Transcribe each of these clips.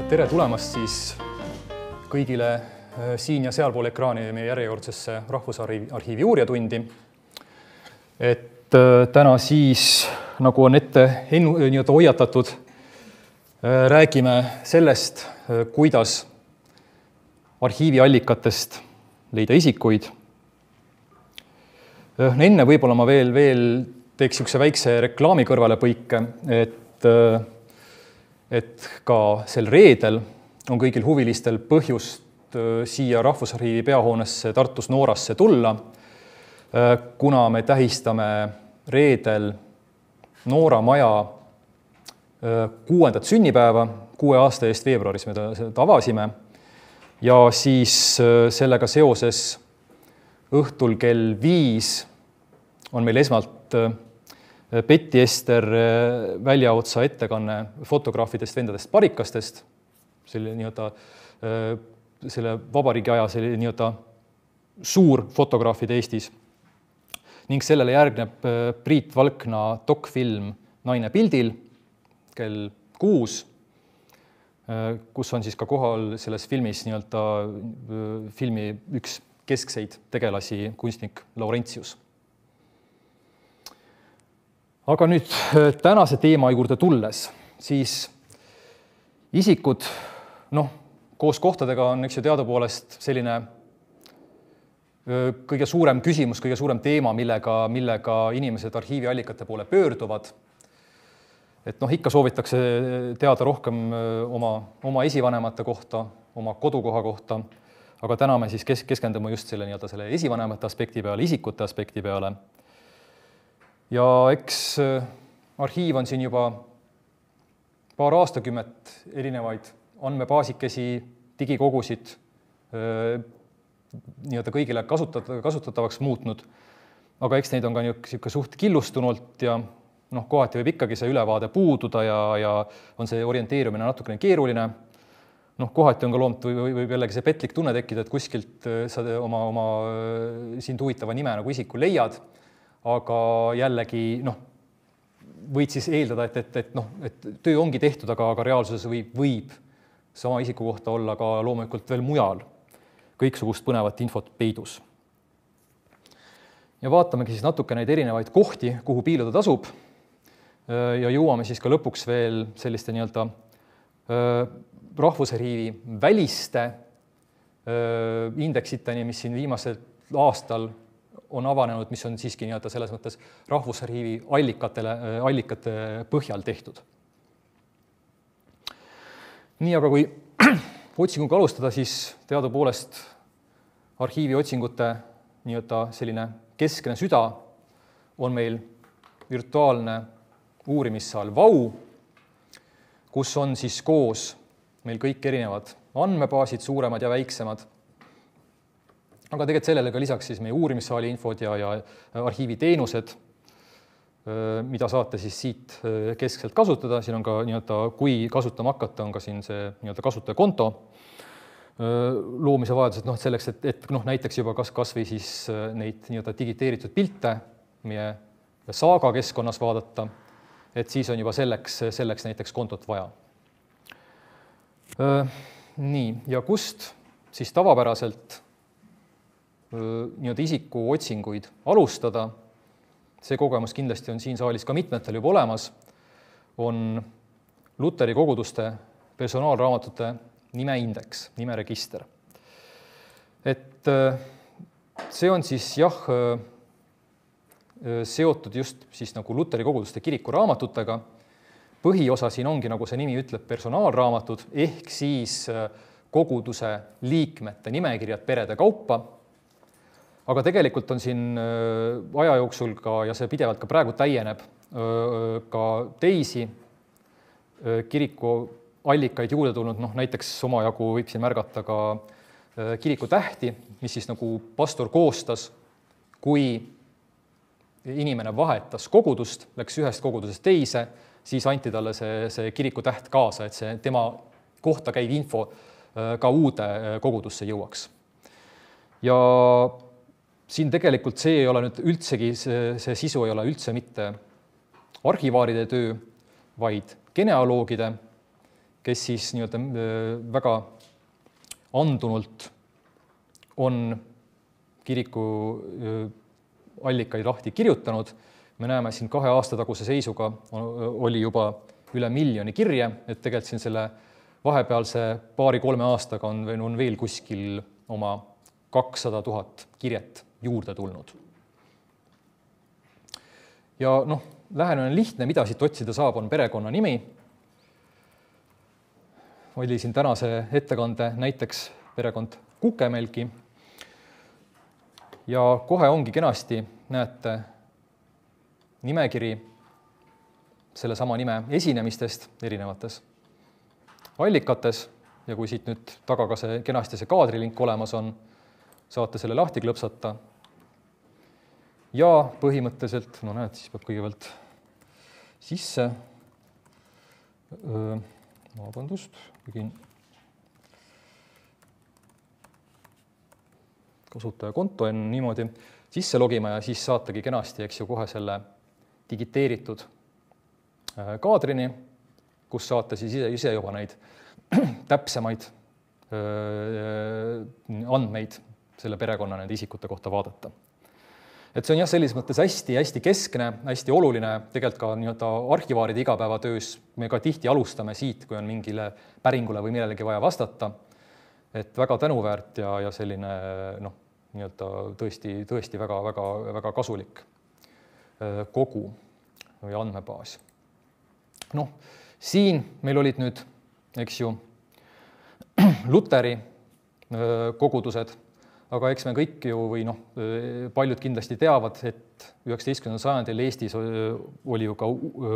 Tere tulemast siis kõigile siin ja sealpool ekraani meie järjekordsesse Rahvusarhiivi uurijatundi. Täna siis, nagu on ette hoiatatud, räägime sellest, kuidas arhiiviallikatest leida isikuid. Enne võib-olla ma veel teeks üks väikse reklaami kõrvalepõike, et ka sel reedel on kõigil huvilistel põhjust siia Rahvusarhiivi peahoonesse Tartus Noorasse tulla, kuna me tähistame reedel Noora maja 6. sünnipäeva, 6 aasta eest veebruaris me seda avasime, ja siis sellega seoses õhtul kell 5 on meil esmalt Betty Ester väljaotsa ettekanne fotograafidest, vendadest, parikastest, selle vabariigi aja suur fotograafid Eestis. Ning sellele järgneb Priit Valkna dokfilm Naine pildil kell 6, kus on siis ka kohal selles filmis filmi üks keskseid tegelasi, kunstnik Laurentius. Aga nüüd tänase teema juurde tulles, siis isikud, koos kohtadega on teadupoolest selline kõige suurem küsimus, kõige suurem teema, millega inimesed arhiiviallikate poole pöörduvad. Ikka soovitakse teada rohkem oma esivanemate kohta, oma kodukoha kohta, aga täna me siis keskendume just selle esivanemate aspekti peale, isikute aspekti peale. Ja eks arhiiv on siin juba paar aastakümmet erinevaid andmebaasikesi, digikogusid kõigile kasutatavaks muutnud, aga eks neid on ka suht killustunult ja kohati võib ikkagi see ülevaade puududa ja on see orienteerumine natukene keeruline. Kohati on ka loomt võib jällegi see petlik tunne tekkida, et kuskilt sa oma sind huvitava nime nagu isiku leiad, aga jällegi võid siis eeldada, et töö ongi tehtud, aga reaalsuses võib sama isiku kohta olla ka loomulikult veel mujal kõiksugust põnevat infot peidus. Ja vaatamegi siis natuke neid erinevaid kohti, kuhu piiluda tasub ja jõuame siis ka lõpuks veel selliste Rahvusarhiivi väliste indeksiteni, mis siin viimasel aastal on avanenud, mis on siiski selles mõttes Rahvusarhiivi allikate põhjal tehtud. Nii, aga kui otsinguga alustada, siis teadupoolest arhiivi otsingute selline keskne süda on meil virtuaalne uurimissaal VAU, kus on siis koos meil kõik erinevad andmebaasid, suuremad ja väiksemad. Aga tegelikult sellele ka lisaks siis meie uurimissaali infod ja arhiivi teenused, mida saate siis siit keskselt kasutada. Siin on ka, kui kasutama hakata, on ka siin see kasutajakonto loomise vajadused, selleks, et näiteks juba kas või siis neid digiteeritud pilte meie Saaga keskkonnas vaadata, et siis on juba selleks näiteks kontot vaja. Nii, ja kust siis tavapäraselt isiku otsinguid alustada, see kogemus kindlasti on siin saalis ka mitmetel juba olemas, on Luteri koguduste personaalraamatute nimeindeks, nimeregister. See on siis seotud just siis nagu Luteri koguduste kiriku raamatutega. Põhiosa siin ongi, nagu see nimi ütleb, personaalraamatud, ehk siis koguduse liikmete nimekirjad perede kaupa. Aga tegelikult on siin aja jooksul ka, ja see pidevalt ka praegu täieneb, ka teisi kiriku allikaid juurde tulnud, näiteks omajagu võib siin märgata ka kiriku tähti, mis siis nagu pastor koostas, kui inimene vahetas kogudust, läks ühest kogudusest teise, siis anti talle see kiriku täht kaasa, et see tema kohta käiv info ka uude kogudusse jõuaks. Ja siin tegelikult see ei ole nüüd üldsegi, see sisu ei ole üldse mitte arhivaaride töö, vaid genealoogide, kes siis nii-öelda väga andunult on kiriku allikaid lahti kirjutanud. Me näeme siin 2 aasta taguse seisuga oli juba üle 1 miljoni kirje, et tegelikult siin selle vahepealse 2-3 aastaga on veel kuskil oma 200 000 kirjet juurde tulnud. Ja noh, lähenemine on lihtne, mida siit otsida saab, on perekonna nimi. Oli siin tänase ettekande näiteks perekond Kukemelki. Ja kohe ongi kenasti, näete, nimekiri selle sama nime esinemistest erinevates allikates ja kui siit nüüd taga ka see kenasti see kaadrilink olemas on, saate selle lahti klõpsata. Ja põhimõtteliselt, no näed, siis peab kõigepealt sisse, vabandust, pidin kasutajakonto enne niimoodi sisse logima ja siis saategi kenasti, eks ju, kohe selle digiteeritud kaadrini, kus saate siis ise juba neid täpsemaid andmeid selle perekonna nende isikute kohta vaadata. Et see on jah, selles mõttes hästi keskne, hästi oluline, tegelikult ka nii-öelda arhivaaride igapäevatöös me ka tihti alustame siit, kui on mingile päringule või millelegi vaja vastata. Et väga tänuväärt ja selline nii-öelda tõesti väga kasulik kogu või andmebaas. Noh, siin meil olid nüüd, eks ju, Luteri kogudused, aga eks me kõik ju või paljud kindlasti teavad, et 19. sajandil Eestis oli ju ka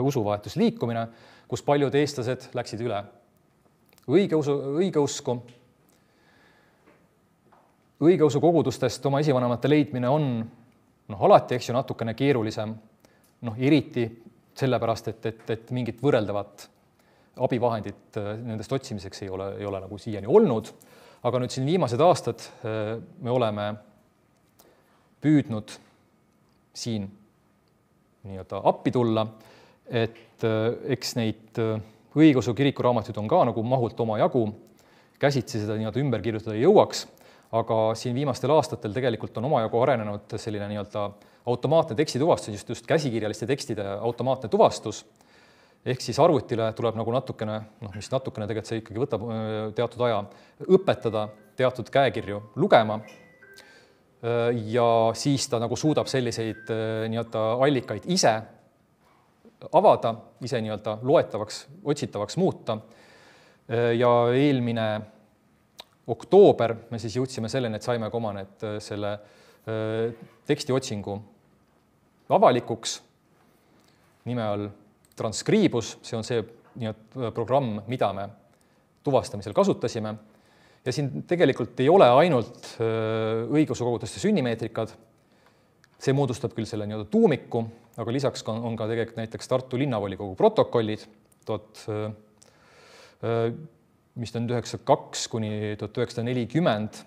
usuvahetusliikumine, kus paljud eestlased läksid üle õigeusku. Õigeusu kogudustest oma esivanemate leidmine on alati, eks ju, natukene keerulisem, eriti sellepärast, et mingit võrreldavat abivahendit nendest otsimiseks ei ole nagu siiani olnud. Aga nüüd siin viimased aastad me oleme püüdnud siin nii-öelda appi tulla, et eks neid õigeusu kirikuraamatuid on ka nagu mahult oma jagu, käsitsi seda nii-öelda ümber kirjutada ei jõuaks, aga siin viimastel aastatel tegelikult on oma jagu arenenud selline nii-öelda automaatne tekstituvastus, just käsikirjaliste tekstide automaatne tuvastus, ehk siis arvutile tuleb nagu natukene, mis natukene tegelikult see ikkagi võtab teatud aja, õpetada teatud käekirju lugema ja siis ta nagu suudab selliseid nii-öelda allikaid ise avada, ise nii-öelda loetavaks, otsitavaks muuta. Ja eelmine oktoober me siis jõudsime selleni, et saime ka oma need selle tekstiotsingu avalikuks nime all Transcribus, see on see programm, mida me tuvastamisel kasutasime. Ja siin tegelikult ei ole ainult õigeusu koguduste sünnimeetrikad, see moodustab küll selle nii-öelda tuumiku, aga lisaks on ka tegelikult näiteks Tartu linnavolikogu protokollid, mis on 1992 kuni 1940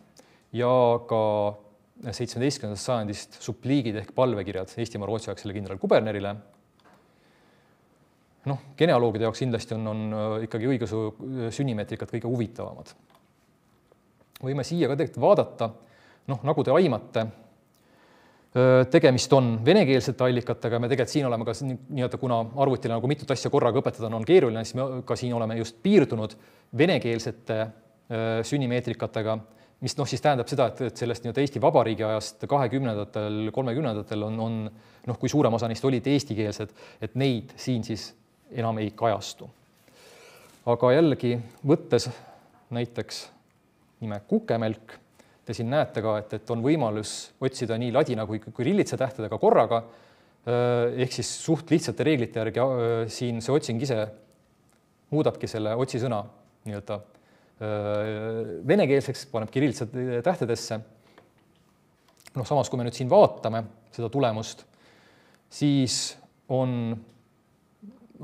ja ka 17. sajandist suppliigid ehk palvekirjad Eestimaa Rootsi-aegsele kindral kubernerile. Genealoogide jaoks kindlasti on ikkagi õigeusu sünnimeetrikad kõige huvitavamad. Võime siia ka tegelikult vaadata, nagu te aimate, tegemist on venekeelsete allikatega, me tegelikult siin oleme ka nii-öelda, kuna arvutile nagu mitut asja korraga õpetada on keeruline, siis me ka siin oleme just piirdunud venekeelsete sünnimeetrikatega, mis siis tähendab seda, et sellest nii-öelda Eesti Vabariigi ajast 20-ndatel, 30-ndatel on, kui suurem osa neist olid eestikeelsed, et neid siin siis enam ei kajastu. Aga jällegi võttes näiteks nime Kukemelk, te siin näete ka, et on võimalus otsida nii ladina kui kirillitsa tähtedega korraga, ehk siis suht lihtsate reeglite järgi siin see otsing ise muudabki selle otsisõna nii-öelda venekeelseks, paneb kirillitsa tähtedesse. Samas, kui me nüüd siin vaatame seda tulemust, siis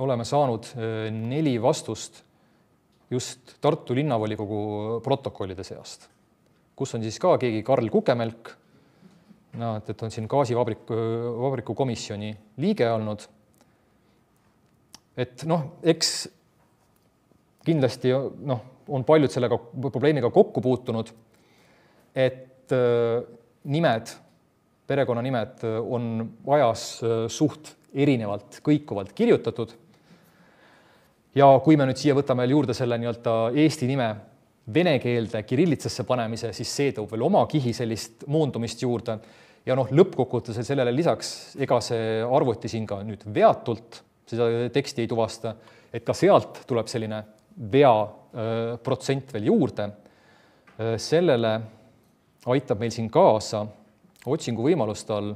oleme saanud 4 vastust just Tartu linnavolikogu protokollide seast, kus on siis ka keegi Karl Kukemelk, et on siin gaasivabriku komisjoni liige olnud. Et eks kindlasti on paljud sellega probleemiga kokku puutunud, et nimed, perekonnanimed on ajas suht erinevalt kõikuvalt kirjutatud. Ja kui me nüüd siia võtame juurde selle Eesti nime vene keelde kirillitsasse panemise, siis see toob veel oma kihi sellist moondumist juurde. Ja lõppkokkuvõttes sellele lisaks, ega see arvuti siin ka nüüd veatult seda teksti ei tuvasta, et ka sealt tuleb selline vea protsent veel juurde. Sellele aitab meil siin kaasa otsingu võimaluste all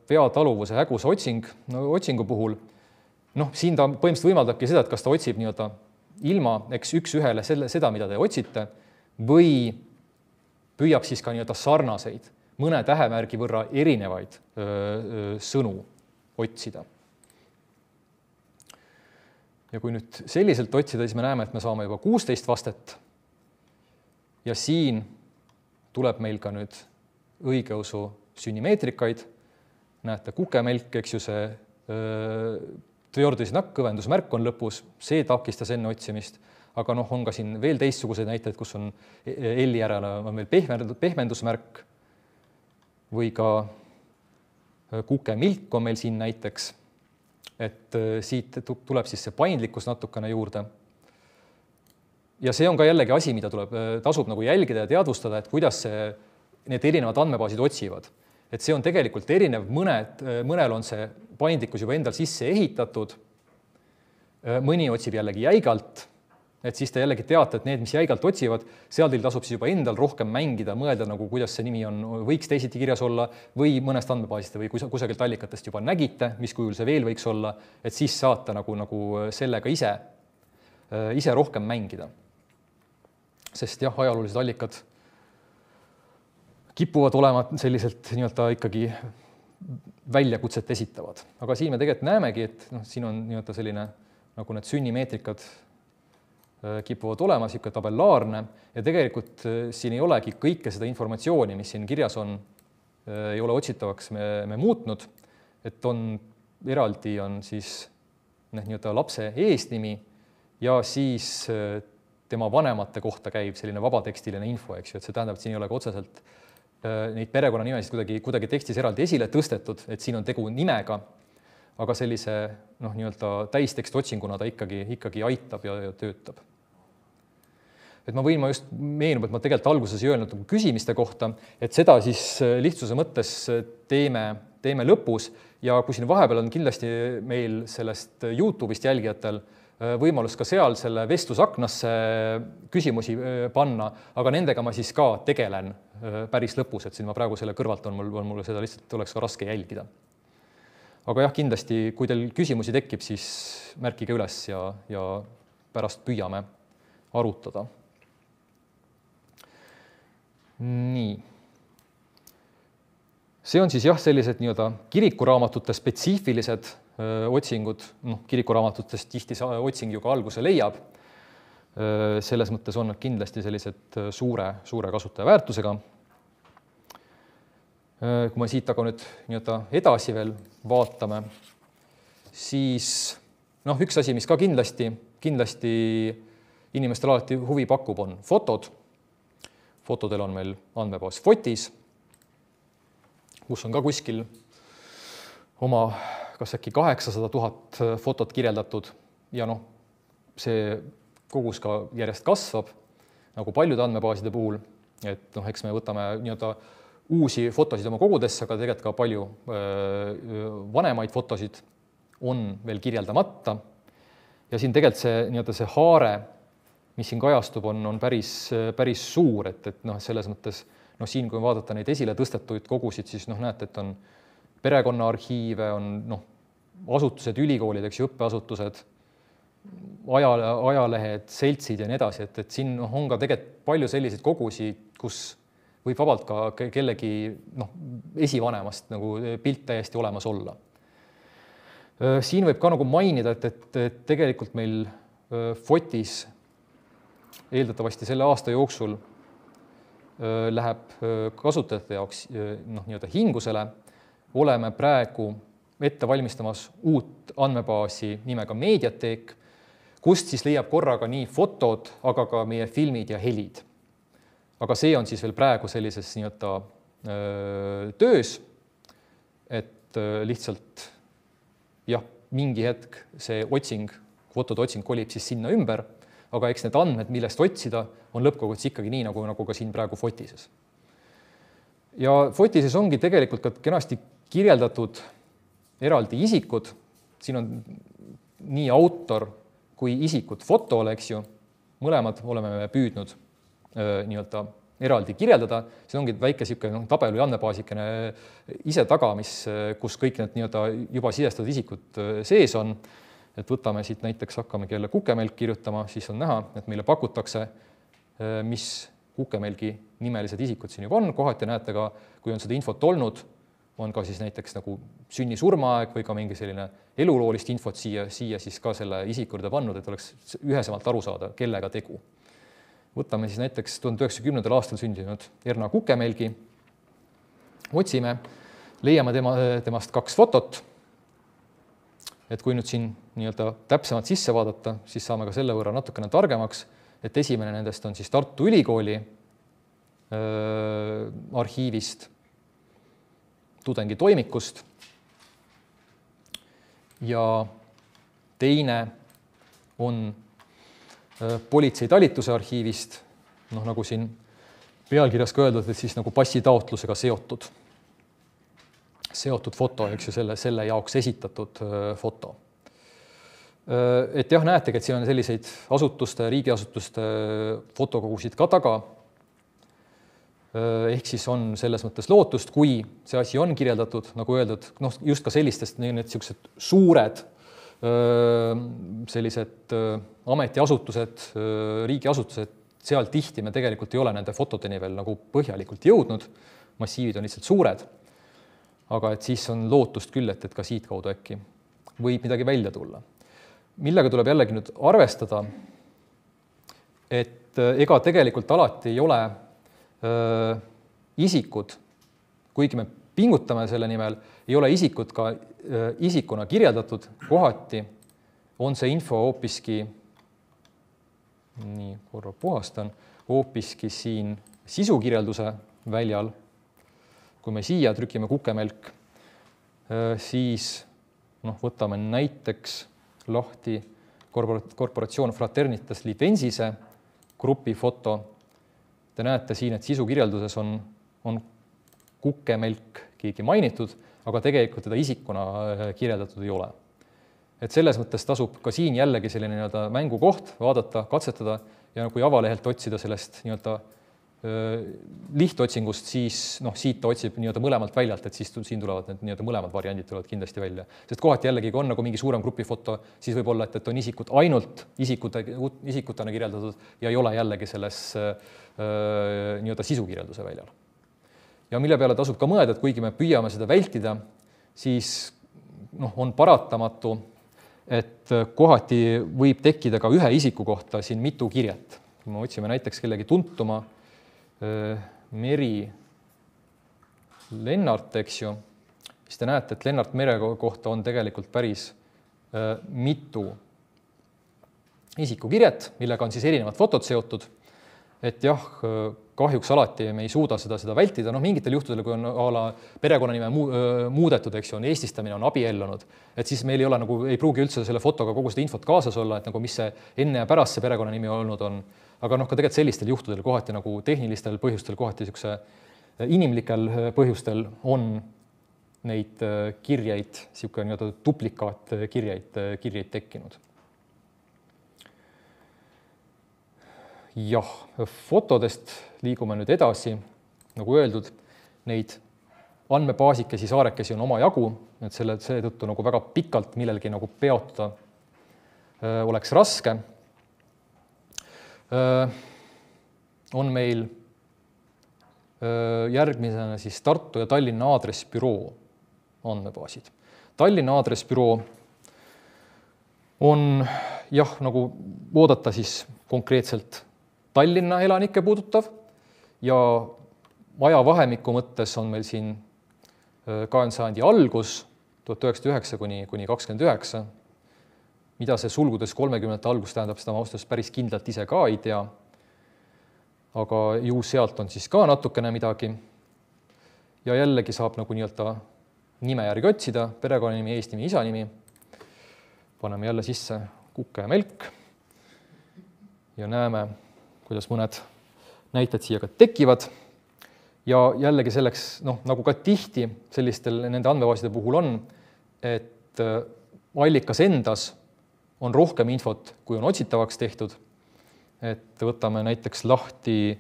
veataluvuse häguse otsingu puhul. Siin ta põhimõtteliselt võimaldabki seda, et kas ta otsib ilma üks ühele seda, mida te otsite, või püüab siis ka sarnaseid, mõne tähemärgi võrra erinevaid sõnu otsida. Ja kui nüüd selliselt otsida, siis me näeme, et me saame juba 16 vastet. Ja siin tuleb meil ka nüüd õigeusu sünnimeetrikaid. Näete, kukemelk, eks ju see Tjordõsi kõvendusmärk on lõpus, see takistas enne otsimist, aga on ka siin veel teistsuguseid näiteid, kus on L järele on meil pehmendusmärk või ka kukemilk on meil siin näiteks, et siit tuleb siis see paindlikkus natukene juurde. Ja see on ka jällegi asi, mida tasub jälgida ja teadvustada, et kuidas need erinevad andmebaasid otsivad. Et see on tegelikult erinev, mõnel on see paindlikkus juba endal sisse ehitatud, mõni otsib jällegi jäigalt, et siis te jällegi teate, et need, mis jäigalt otsivad, seal teil tasub siis juba endal rohkem mängida, mõelda, kuidas see nimi võiks teisiti kirjas olla või mõnest andmebaasist või kusagilt allikatest juba nägite, mis kujul see veel võiks olla, et siis saate sellega ise rohkem mängida. Sest jah, ajaloolised allikad kipuvad olema selliselt ikkagi väljakutset esitavad. Aga siin me tegelikult näemegi, et siin on selline, nagu need sünnimeetrikad kipuvad olema, siuke tabellaarne, ja tegelikult siin ei olegi kõike seda informatsiooni, mis siin kirjas on, ei ole otsitavaks me muutnud, et eraldi on siis lapse eesnimi ja siis tema vanemate kohta käib selline vabatekstiline info, eks ju, et see tähendab, et siin ei ole ka otseselt neid perekonnanimesid kuidagi tekstis eraldi esile tõstetud, et siin on tegu nimega, aga sellise täistekst otsinguna ta ikkagi aitab ja töötab. Et ma just meenub, et ma tegelikult alguses ei öelnud küsimiste kohta, et seda siis lihtsuse mõttes teeme lõpus ja kui siin vahepeal on kindlasti meil sellest YouTube'ist jälgijatel võimalus ka seal selle vestlusaknasse küsimusi panna, aga nendega ma siis ka tegelen päris lõpus, et siin ma praegu selle kõrvalt on mul seda lihtsalt oleks ka raske jälgida. Aga jah, kindlasti, kui teil küsimusi tekib, siis märkige üles ja pärast püüame arutada. Nii. See on siis jah, sellised kirikuraamatute spetsiifilised otsingud, kirikuraamatutest tihti otsing ju ka alguse leiab. Selles mõttes on nad kindlasti sellised suure kasutajaväärtusega. Kui me siit aga nüüd edasi veel vaatame, siis üks asi, mis ka kindlasti inimestel alati huvi pakub, on fotod. Fotodel on meil andmebaas Fotis, kus on ka kuskil oma kas äkki 800 000 fotot kirjeldatud ja see kogus ka järjest kasvab, nagu paljude andmebaaside puhul, et eks me võtame uusi fotosid oma kogudesse, aga tegelikult ka palju vanemaid fotosid on veel kirjeldamata. Ja siin tegelikult see haare, mis siin kajastub, on päris suur, et selles mõttes siin, kui vaadata neid esile tõstetuid kogusid, siis näete, et on perekonnaarhiive, on asutused, ülikoolid, eks ju, õppeasutused, ajalehed, seltsid ja nii edasi, et siin on ka tegelikult palju selliseid kogusi, kus võib vabalt ka kellegi esivanemast pilt täiesti olemas olla. Siin võib ka mainida, et tegelikult meil Fotis eeldatavasti selle aasta jooksul läheb kasutajate jaoks hingusele. Oleme praegu ette valmistamas uut andmebaasi nimega Mediateek, kust siis leiab korraga nii fotod, aga ka meie filmid ja helid. Aga see on siis veel praegu sellises nii-öelda töös, et lihtsalt jah, mingi hetk see otsing, fotode otsing kolib siis sinna ümber, aga eks need andmed, millest otsida, on lõppkokkuvõttes ikkagi nii, nagu ka siin praegu Fotises. Ja Fotises ongi tegelikult ka kenasti kirjeldatud eraldi isikud, siin on nii autor kui isikut fotole, eks ju, mõlemad oleme me püüdnud nii-öelda eraldi kirjeldada, see ongi väike tabel või andmebaasikene ise taga, kus kõik need nii-öelda juba sidestatud isikud sees on. Et võtame siit näiteks, hakkamegi jälle kukemelk kirjutama, siis on näha, et meile pakutakse, mis kukemelgi nimelised isikud siin juba on. Kohati näete ka, kui on seda infot olnud, on ka siis näiteks nagu sünni-surmaaeg või ka mingi selline eluloolist infot siia siis ka selle isiku juurde pannud, et oleks ühesemalt aru saada, kellega tegu. Võtame siis näiteks 1910. aastal sündinud Erna Kukemelgi, otsime, leiame temast 2 fotot. Et kui nüüd siin nii-öelda täpsemalt sisse vaadata, siis saame ka selle võrra natukene targemaks, et esimene nendest on siis Tartu Ülikooli arhiivist, tudengitoimikust ja teine on politseitalituse arhiivist, nagu siin pealkirjas ka öeldud, et siis nagu passitaotlusega seotud foto, eks ju, selle jaoks esitatud foto. Et jah, näetegi, et siin on selliseid asutuste, riigiasutuste fotokogusid ka taga. Ehk siis on selles mõttes lootust, kui see asi on kirjeldatud, nagu öeldud, just ka sellistest sellised suured sellised ametiasutused, riigiasutused, seal tihti me tegelikult ei ole nende fotodeni veel nagu põhjalikult jõudnud, massiivid on lihtsalt suured. Aga et siis on lootust küll, et ka siit kaudu äkki võib midagi välja tulla. Millega tuleb jällegi nüüd arvestada, et ega tegelikult alati ei ole isikud, kuigi me pingutame selle nimel, ei ole isikud ka isikuna kirjeldatud, kohati on see info hoopiski, nii korra puhastan, hoopiski siin sisukirjelduse väljal. Kui me siia trükime kukemelk, siis võtame näiteks lahti korporatsioon Fraternitas Libensise grupi foto. Te näete siin, et sisukirjelduses on kukemelk keegi mainitud, aga tegelikult teda isikuna kirjeldatud ei ole. Et selles mõttes tasub ka siin jällegi selline nii-öelda mängukoht, vaadata, katsetada ja kui avalehelt otsida sellest nii-öelda lihtotsingust, siis siit ta otsib nii-öelda mõlemalt väljalt, et siis siin tulevad need nii-öelda mõlemad variandid tulevad kindlasti välja. Sest kohati jällegi, kui on nagu mingi suurem grupifoto, siis võib olla, et on isikud ainult isikutena kirjeldatud ja ei ole jällegi selles nii-öelda sisukirjelduse väljal. Ja mille peale tasub ka mõelda, et kuigi me püüame seda vältida, siis on paratamatu, et kohati võib tekkida ka ühe isiku kohta siin mitu kirjet. Kui me otsime näiteks kellegi tuntuma, Meri Lennart, eks ju, siis te näete, et Lennart Mere kohta on tegelikult päris mitu isikukirjet, millega on siis erinevad fotod seotud. Et jah, kahjuks alati me ei suuda seda vältida. Mingitel juhtudel, kui on perekonnanime muudetud, eks ju, on eestistamine, on abiellunud, et siis meil ei pruugi üldse selle fotoga kogu seda infot kaasas olla, et mis see enne ja pärast see perekonnanimi olnud on. Aga ka tegelikult sellistel juhtudel kohati tehnilistel põhjustel, kohati inimlikel põhjustel on neid kirjeid, duplikaat kirjeid tekkinud. Jah, fotodest liigume nüüd edasi, nagu öeldud, neid andmebaasikesi, saarekesi on oma jagu, et seetõttu väga pikalt millelgi peatuda oleks raske. On meil järgmisena siis Tartu ja Tallinna aadressbüroo andmebaasid. Tallinna aadressbüroo on jah, nagu oodata siis konkreetselt Tallinna elanikke puudutav ja ajavahemiku mõttes on meil siin 20. sajandi algus, 1909 kuni 29. mida see sulgudes 30. algus tähendab, seda ma ausalt öeldes päris kindlalt ise ka ei tea. Aga ju sealt on siis ka natukene midagi. Ja jällegi saab nagu nii-öelda nime järgi otsida, perekonnanimi, eesnimi, isanimi. Paneme jälle sisse Kuke ja Melk ja näeme, kuidas mõned näited siia ka tekivad. Ja jällegi selleks, nagu ka tihti sellistel nende andmebaaside puhul on, et allikas endas on rohkem infot, kui on otsitavaks tehtud. Et võtame näiteks lahti,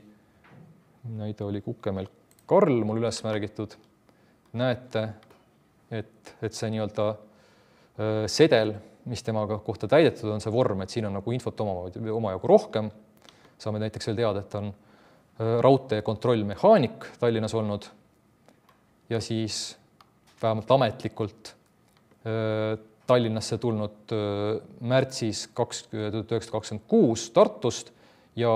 näide oli Kuke Melk Karl, mul üles märgitud. Näete, et see nii-öelda sedel, mis temaga kohta täidetud on see vorm, et siin on nagu infot omajagu rohkem. Saame näiteks veel teada, et on raudtee kontrollmehaanik Tallinnas olnud ja siis vähemalt ametlikult Tallinnasse tulnud märtsis 1926 Tartust ja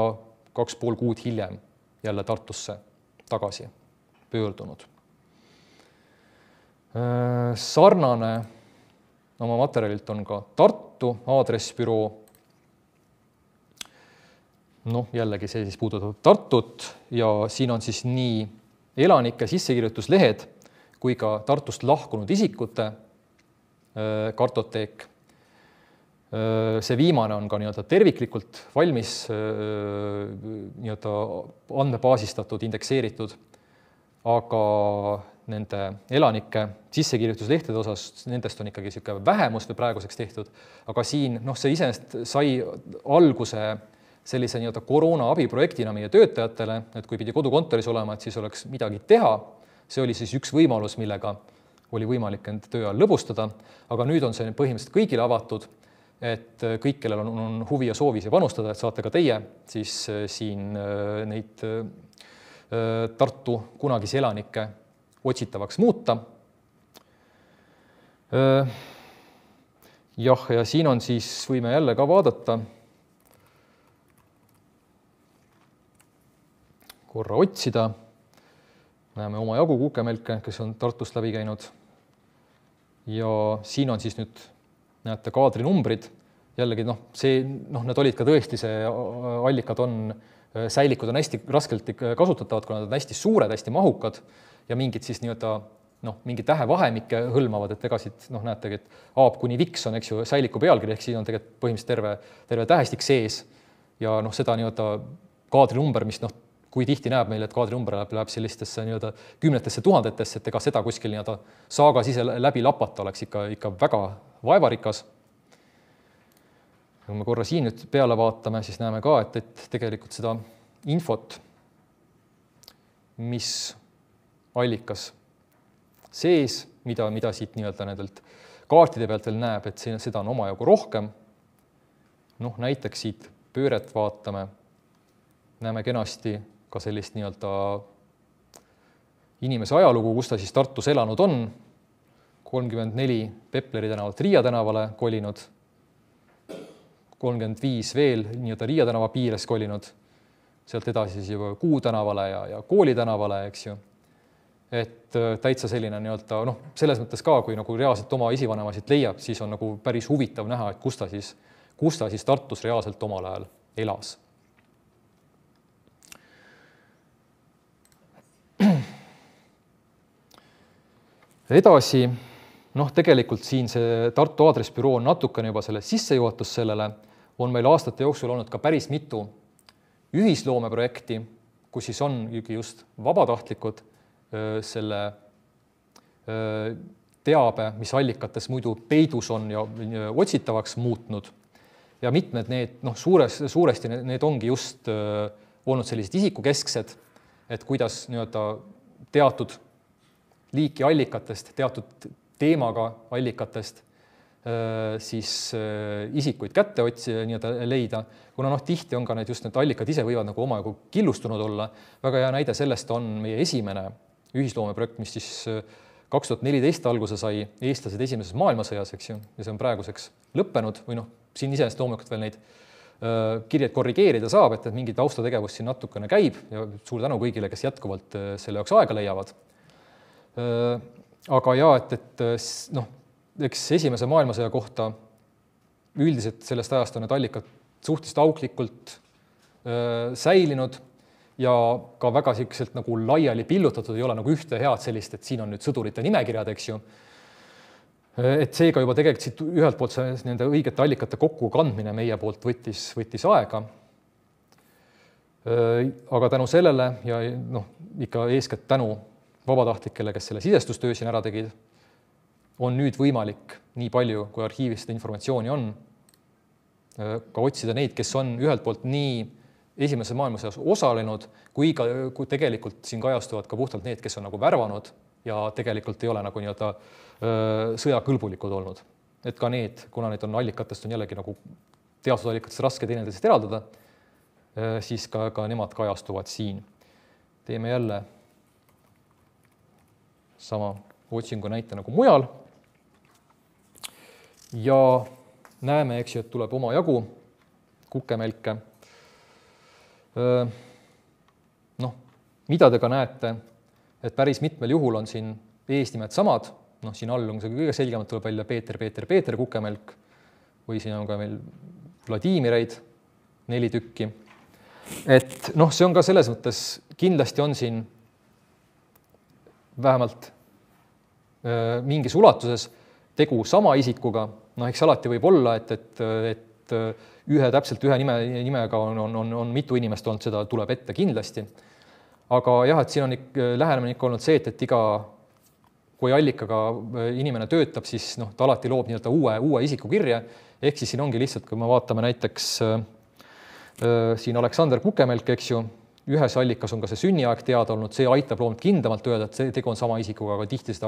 2,5 kuud hiljem jälle Tartusse tagasi pöördunud. Sarnane oma materjalilt on ka Tartu aadressbüroo. Jällegi see siis puudutab Tartut ja siin on siis nii elanike sissekirjutuslehed kui ka Tartust lahkunud isikute kartoteek. See viimane on ka nii-öelda terviklikult valmis nii-öelda andmebaasistatud, indekseeritud, aga nende elanike sissekirjutuslehtede osas nendest on ikkagi niisugune vähemus või praeguseks tehtud, aga siin see iseenesest sai alguse sellise nii-öelda koroona abiprojektina meie töötajatele, et kui pidi kodukontoris olema, et siis oleks midagi teha. See oli siis üks võimalus, millega oli võimalik end töö ajal lõbustada, aga nüüd on see põhimõtteliselt kõigile avatud, et kõik, kellel on huvi ja soovis ja panustada, et saate ka teie siis siin neid Tartu kunagisi elanikke otsitavaks muuta. Jah, ja siin on siis, võime jälle ka vaadata, korra otsida. Näeme omajagu Kukemelke, kes on Tartust läbi käinud. Ja siin on siis nüüd, näete, kaadrinumbrid. Jällegi, need olid ka tõesti, see allikad on, säilikud on hästi raskelt kasutatavad, kuna nad on hästi suured, hästi mahukad ja mingid siis nii-öelda, mingi tähevahemikke hõlmavad, et egasid, näetegi, et Aab kuni Viks on, eks ju, säiliku pealkiri, ehk siin on tegelikult põhimõtteliselt terve tähestik sees ja seda nii-öelda kaadrinumber, mis kui tihti näeb meile, et kaadrinumber läheb sellistesse nii-öelda kümnetesse tuhandetesse, et ega seda kuskil nii-öelda saagas ise läbi lapata oleks ikka väga vaevarikas. Kui me korra siin nüüd peale vaatame, siis näeme ka, et tegelikult seda infot, mis allikas sees, mida siit nii-öelda nendelt kaartide pealt veel näeb, et seda on omajagu rohkem. Näiteks siit pööret vaatame, näeme kenasti ka sellist nii-öelda inimese ajalugu, kus ta siis Tartus elanud on. 34 Pepleri tänavalt Riia tänavale kolinud, 35 veel nii-öelda Riia tänava piires kolinud, sealt edasi siis juba Kuu tänavale ja Kooli tänavale, eks ju. Et täitsa selline nii-öelda, selles mõttes ka, kui nagu reaalselt oma isivanemasid leiab, siis on nagu päris huvitav näha, et kus ta siis Tartus reaalselt omal ajal elas. Edasi, tegelikult siin see Tartu aadressbüroo on natukene juba selle sissejuhatus sellele, on meil aastate jooksul olnud ka päris mitu ühisloomeprojekti, kus siis on just vabatahtlikud selle teabe, mis allikates muidu peidus on ja otsitavaks muutnud. Ja mitmed need, suuresti need ongi just olnud sellised isikukesksed, et kuidas teatud liiki allikatest, teatud teemaga allikatest siis isikuid kätte leida, kuna tihti on ka just need allikad ise võivad nagu omajagu killustunud olla. Väga hea näide sellest on meie esimene ühisloomeprojekt, mis siis 2014 alguse sai eestlased esimeses maailmasõjas, eks ju, ja see on praeguseks lõppenud või siin iseenesest loomulikult veel neid kirjeid korrigeerida saab, et mingid taustategevus siin natukene käib ja suur tänu kõigile, kes jätkuvalt selle jaoks aega leiavad. Aga eks esimese maailmasõja kohta üldiselt sellest ajast on need allikad suhteliselt auklikult säilinud ja ka väga selliselt nagu laiali pillutatud, ei ole nagu ühte head sellist, et siin on nüüd sõdurite nimekirjad, eks ju. Et seega juba tegelikult siit ühelt poolt see nende õigete allikate kokku kandmine meie poolt võttis aega. Aga tänu sellele ja ikka eeskätt tänu vabatahtlikele, kes selle sidestustöö siin ära tegid, on nüüd võimalik nii palju, kui arhiivis seda informatsiooni on, ka otsida neid, kes on ühelt poolt nii Esimeses maailmasõjas osalenud, kui tegelikult siin kajastuvad ka puhtalt need, kes on nagu värvanud ja tegelikult ei ole nagu nii-öelda sõjakõlbulikud olnud. Et ka need, kuna need on allikatest, on jällegi nagu teatud allikatest raske teineteisest eraldada, siis ka nemad kajastuvad siin. Teeme jälle sama otsingu näite nagu mujal. Ja näeme, eks ju, et tuleb oma jagu kukemälke. Mida te ka näete, et päris mitmel juhul on siin eesnimed samad, siin all on see kõige selgemalt tuleb välja Peeter kukemälk või siin on ka meil Vladimireid 4 tükki. Et see on ka selles mõttes, kindlasti on siin vähemalt mingis ulatuses tegu sama isikuga, eks alati võib olla, et täpselt ühe nimega on mitu inimest olnud, seda tuleb ette kindlasti. Aga jah, et siin on lähenemine ikka olnud see, et kui allikaga inimene töötab, siis ta alati loob nii-öelda uue isiku kirje, ehk siis siin ongi lihtsalt, kui me vaatame näiteks siin Aleksander Kukemälk, eks ju, ühes allikas on ka see sünniaeg teada olnud, see aitab loomult kindlamalt öelda, et see tegu on sama isikuga, aga tihti seda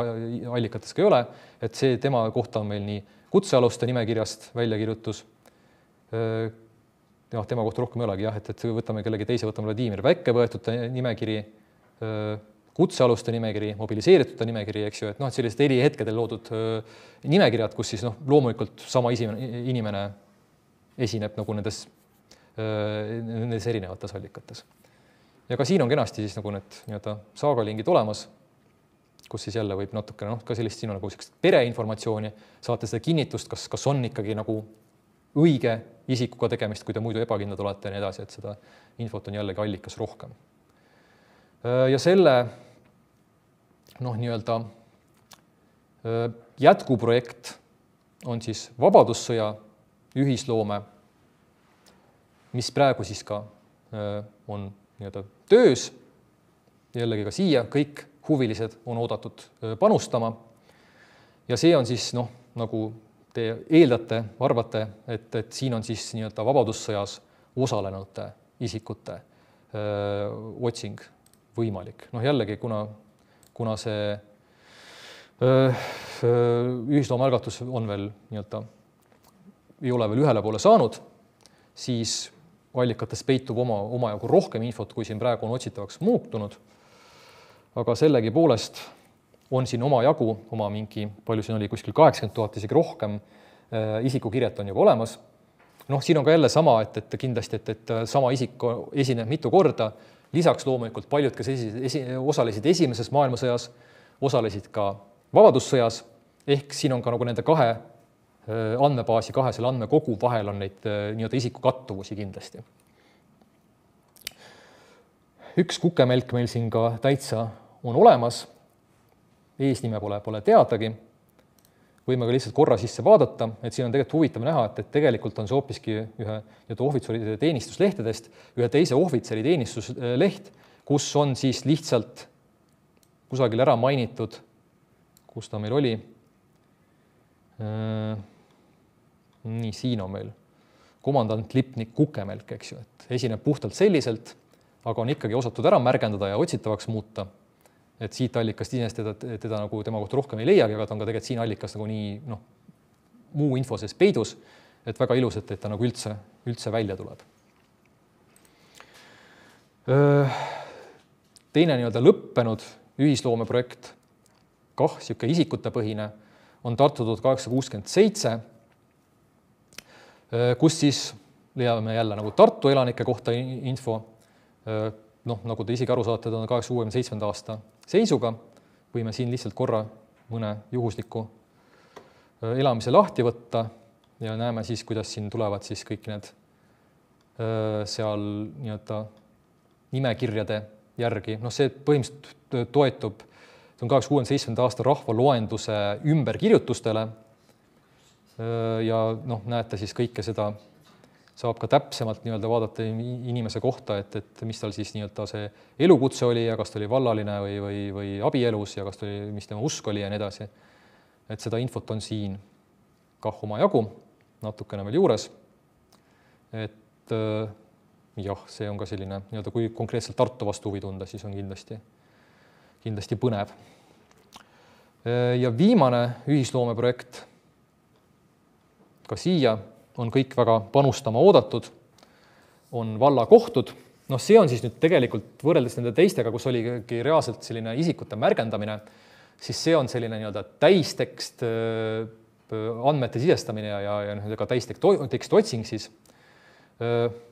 allikates ka ei ole, et see tema kohta on meil nii kutsealuste nimekirjast väljakirjutus. Tema kohta rohkem ei olegi, et võtame kellegi teise, võtame Vladimir väkkevõetute nimekiri, kutsealuste nimekiri, mobiliseeritute nimekiri, eks ju, et sellised eri hetkedel loodud nimekirjad, kus siis loomulikult sama inimene esineb nagu nendes erinevates allikates. Ja ka siin on kenasti siis nagu need nii-öelda saagalingid olemas, kus siis jälle võib natukene, ka sellist siin on nagu pereinformatsiooni, saate seda kinnitust, kas on ikkagi nagu õige isikuga tegemist, kui te muidu ebakindlad olete ja nii edasi, et seda infot on jällegi allikas rohkem. Ja selle nii-öelda jätkuprojekt on siis Vabadussõja ühisloome, mis praegu siis ka on nii-öelda töös. Jällegi ka siia kõik huvilised on oodatud panustama. Ja see on siis nagu te eeldate, arvate, et siin on siis nii-öelda Vabadussõjas osalenute isikute otsing võimalik. Jällegi, kuna see ühisloome algatus on veel nii-öelda, ei ole veel ühele poole saanud, siis allikates peitub omajagu rohkem infot, kui siin praegu on otsitavaks muutunud. Aga sellegi poolest on siin omajagu, mingi, palju siin oli, kuskil 80 000, isegi rohkem isikukirjet on juba olemas. Siin on ka jälle sama, et kindlasti, et sama isik esineb mitu korda. Lisaks loomulikult paljud, kes osalesid Esimeses maailmasõjas, osalesid ka Vabadussõjas, ehk siin on ka nagu nende kahe andmebaasi, selle andmekogu vahel on neid nii-öelda isikukattuvusi kindlasti. Üks kukemälk meil siin ka täitsa on olemas, eesnime pole teadagi. Võime ka lihtsalt korra sisse vaadata, et siin on tegelikult huvitav näha, et tegelikult on see hoopiski ühe ohvitseride teenistuslehtedest, ühe teise ohvitseri teenistusleht, kus on siis lihtsalt kusagil ära mainitud, kus ta meil oli. Nii, siin on meil komandant Lipnik Kukemälk, eks ju, et esineb puhtalt selliselt, aga on ikkagi osatud ära märgendada ja otsitavaks muuta. Et siit allikast iseenesest teda nagu tema kohta rohkem ei leiagi, aga ta on ka tegelikult siin allikas nagu nii muu info sees peidus, et väga ilus, et ta nagu üldse välja tuleb. Teine nii-öelda lõppenud ühisloomeprojekt, siuke isikutepõhine, on Tartu 1867, kus siis leiame jälle nagu Tartu elanike kohta info, nagu te isegi aru saate, 1867. aasta seisuga. Võime siin lihtsalt korra mõne juhusliku elamise lahti võtta ja näeme siis, kuidas siin tulevad siis kõik need seal nii-öelda nimekirjade järgi. Noh, see põhimõtteliselt toetub 1867. aasta rahvaloenduse ümberkirjutustele ja noh, näete siis kõike seda saab ka täpsemalt nii-öelda vaadata inimese kohta, et mis tal siis nii-öelda see elukutse oli ja kas ta oli vallaline või abielus ja kas ta oli, mis tema usk oli ja nii edasi. Et seda infot on siin kah omajagu, natukene veel juures. Et jah, see on ka selline, nii-öelda kui konkreetselt Tartu vastu huvi tunda, siis on kindlasti põnev. Ja viimane ühisloomeprojekt ka siia on kõik väga panustama oodatud, on vallakohtud. Noh, see on siis nüüd tegelikult võrreldes nende teistega, kus oligi reaalselt selline isikute märgendamine, siis see on selline nii-öelda täistekst, andmete sidestamine ja ka täistekst otsing siis.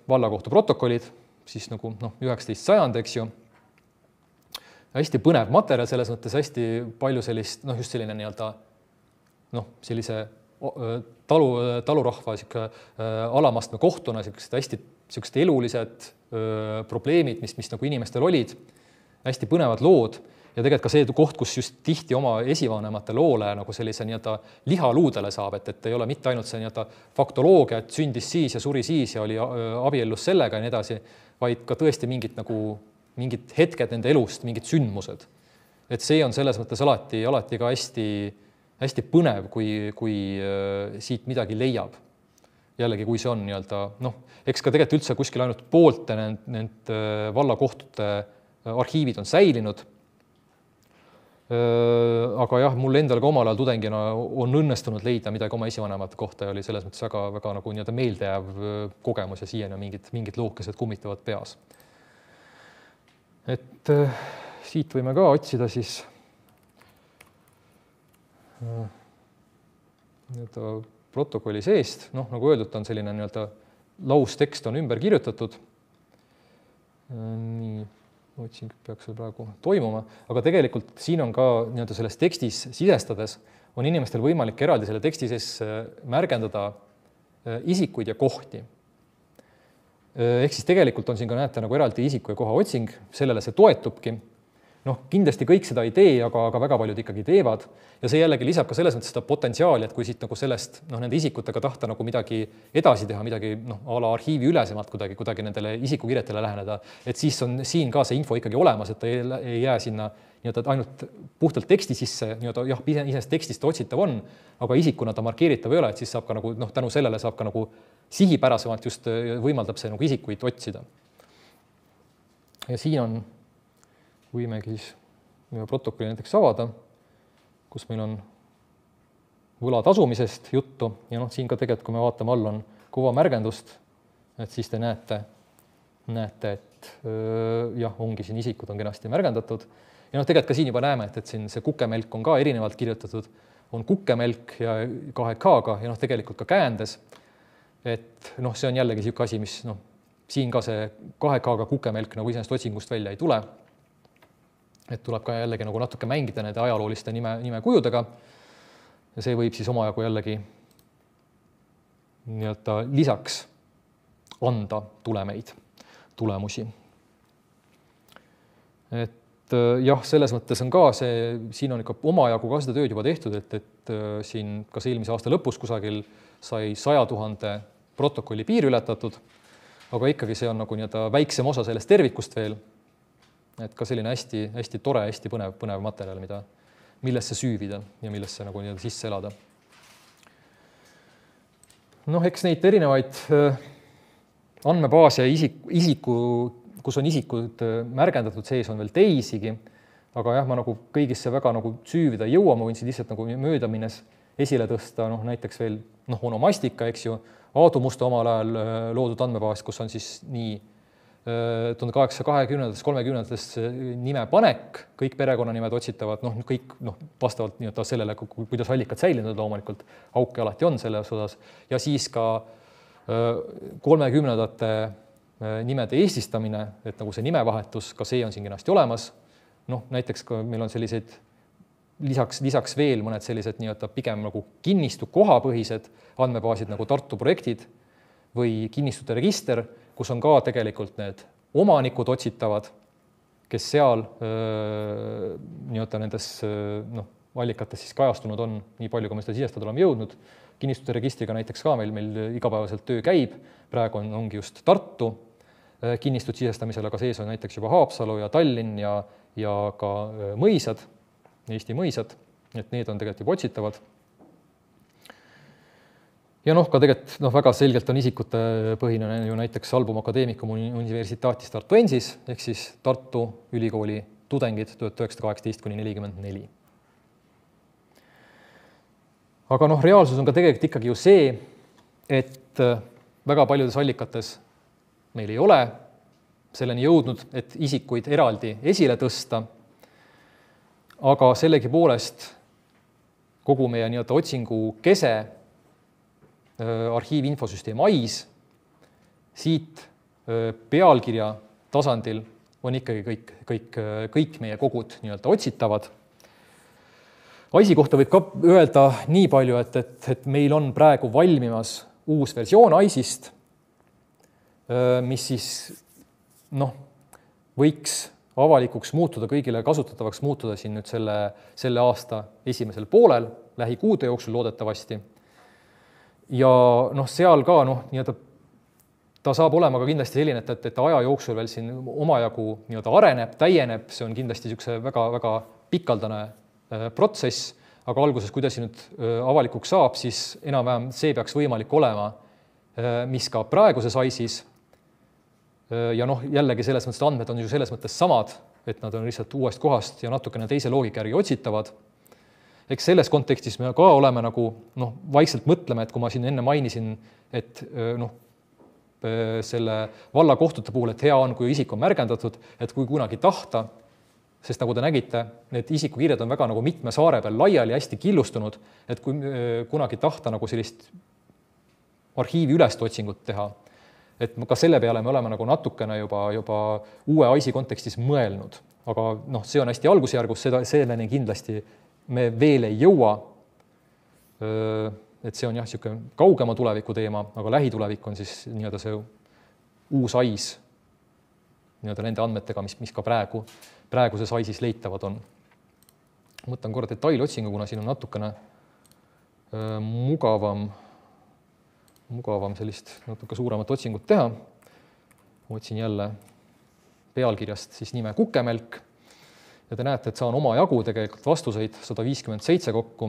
Vallakohtu protokollid, siis nagu 19. sajand, eks ju. Hästi põnev materjal, selles mõttes hästi palju sellist, just selline nii-öelda sellise talurahva alamastme kohtuna hästi elulised probleemid, mis nagu inimestel olid, hästi põnevad lood ja tegelikult ka see koht, kus just tihti oma esivanemate loole nagu sellise nii-öelda lihaluudele saab, et ei ole mitte ainult see nii-öelda faktoloogia, et sündis siis ja suri siis ja oli abiellus sellega ja nii edasi, vaid ka tõesti mingid hetked nende elust, mingid sündmused. Et see on selles mõttes alati ka hästi põnev, kui siit midagi leiab. Jällegi, kui see on nii-öelda, eks ka tegelikult üldse kuskil ainult poolte need vallakohtute arhiivid on säilinud. Aga jah, mul endal ka omal ajal tudengina on õnnestunud leida midagi oma esivanemate kohta ja oli selles mõttes väga nagu nii-öelda meeldejääv kogemus ja siiani on mingid lookesed kummitavad peas. Et siit võime ka otsida siis protokolli seest, nagu öeldud, on selline nii-öelda laustekst on ümber kirjutatud. Nii, otsing peaks seal praegu toimuma, aga tegelikult siin on ka nii-öelda selles tekstis sidestades on inimestel võimalik eraldi selle teksti sees märgendada isikuid ja kohti. Ehk siis tegelikult on siin ka näete nagu eraldi isiku ja koha otsing, sellele see toetubki. Kindlasti kõik seda ei tee, aga väga paljud ikkagi teevad ja see jällegi lisab ka selles mõttes seda potentsiaali, et kui siit nagu sellest nende isikutega tahta nagu midagi edasi teha, midagi a la arhiivi ülesemalt kuidagi nendele isikukirjetele läheneda, et siis on siin ka see info ikkagi olemas, et ta ei jää sinna nii-öelda ainult puhtalt teksti sisse, nii-öelda jah, isest tekstist otsitav on, aga isikuna ta markeeritav ei ole, et siis saab ka nagu tänu sellele saab ka nagu sihipärasemalt just võimaldab see nagu isikuid otsida. Ja siin on võimegi protokolli näiteks avada, kus meil on võla tasumisest juttu ja siin ka tegelikult, kui me vaatame all on kõva märgendust, et siis te näete, et jah, ongi siin isikud on kenasti märgendatud ja tegelikult ka siin juba näeme, et siin see kukemelk on ka erinevalt kirjutatud, on kukemelk ja 2K-ga ja tegelikult ka käändes, et see on jällegi siuke asi, mis siin ka see 2K-ga kukemelk nagu iseenesest otsingust välja ei tule. Et tuleb ka jällegi nagu natuke mängida nende ajalooliste nimekujudega ja see võib siis omajagu jällegi nii-öelda lisaks anda tulemusi. Et jah, selles mõttes on ka siin on ikka omajagu ka seda tööd juba tehtud, et siin kas eelmise aasta lõpus kusagil sai 100 000 protokolli piir ületatud, aga ikkagi see on nagu nii-öelda väiksem osa sellest tervikust veel. Et ka selline hästi tore, hästi põnev materjal, millesse süüvida ja millesse nagu nii-öelda sisse elada. Eks neid erinevaid andmebaase isiku, kus on isikud märgendatud sees on veel teisigi, aga jah, ma nagu kõigisse väga nagu süüvida ei jõua, ma võin siin lihtsalt nagu mööda minnes esile tõsta, näiteks veel onomastika, eks ju, Aadu Musta omal ajal loodud andmebaas, kus on siis nii 1820-30-ndades nimepanek, kõik perekonnanimed otsitavad, kõik vastavalt nii-öelda sellele, kuidas allikad säilinud loomulikult, auke alati on selles osas, ja siis ka 30-ndate nimede eestistamine, et nagu see nimevahetus, ka see on siin kenasti olemas. Näiteks meil on selliseid lisaks veel mõned sellised nii-öelda pigem nagu kinnistu kohabõhised andmebaasid nagu Tartu projektid või kinnistute register, kus on ka tegelikult need omanikud otsitavad, kes seal nii-öelda nendes allikates siis kajastunud on, nii palju, kui me seda sisestada oleme jõudnud. Kinnistute registriga näiteks ka meil igapäevaselt töö käib, praegu ongi just Tartu kinnistud sisestamisel, aga sees on näiteks juba Haapsalu ja Tallinn ja ka mõisad, Eesti mõisad, et need on tegelikult juba otsitavad. Ja ka tegelikult väga selgelt on isikute põhine ju näiteks Album Academicum Universitatis Tartuensis, ehk siis Tartu ülikooli tudengid 1918–44. Aga reaalsus on ka tegelikult ikkagi ju see, et väga paljudes allikates meil ei ole selleni jõudnud, et isikuid eraldi esile tõsta, aga sellegipoolest kogu meie nii-öelda otsingu kese, arhiivinfosüsteem AIS, siit pealkirja tasandil on ikkagi kõik meie kogud nii-öelda otsitavad. AIS-i kohta võib ka öelda nii palju, et meil on praegu valmimas uus versioon AIS-ist, mis siis võiks avalikuks muutuda, kõigile kasutatavaks muutuda siin nüüd selle aasta esimesel poolel, lähikuude jooksul loodetavasti. Ja seal ka nii-öelda ta saab olema ka kindlasti selline, et aja jooksul veel siin omajagu nii-öelda areneb, täieneb, see on kindlasti niisuguse väga pikaldane protsess, aga alguses, kui ta siin nüüd avalikuks saab, siis enam-vähem see peaks võimalik olema, mis ka praeguses AIS-is. Ja jällegi selles mõttes andmed on ju selles mõttes samad, et nad on lihtsalt uuest kohast ja natukene teise loogika järgi otsitavad. Eks selles kontekstis me ka oleme nagu vaikselt mõtleme, et kui ma siin enne mainisin, et selle vallakohtute puhul, et hea on, kui isik on märgendatud, et kui kunagi tahta, sest nagu te nägite, need isikukirjad on väga nagu mitme saare peal laiali hästi killustunud, et kui kunagi tahta nagu sellist arhiivi ülest otsingut teha, et ka selle peale me oleme nagu natukene juba uue AIS-i kontekstis mõelnud, aga see on hästi algusjärgus, selleni kindlasti me veel ei jõua, et see on jah, niisugune kaugema tuleviku teema, aga lähitulevik on siis nii-öelda see uus AIS nii-öelda nende andmetega, mis ka praeguses AIS-is leitavad on. Mõtlen korra detailotsingu, kuna siin on natukene mugavam sellist natuke suuremat otsingut teha. Otsin jälle pealkirjast siis nime Kukemelk ja te näete, et saan oma jagu tegelikult vastuseid 157 kokku,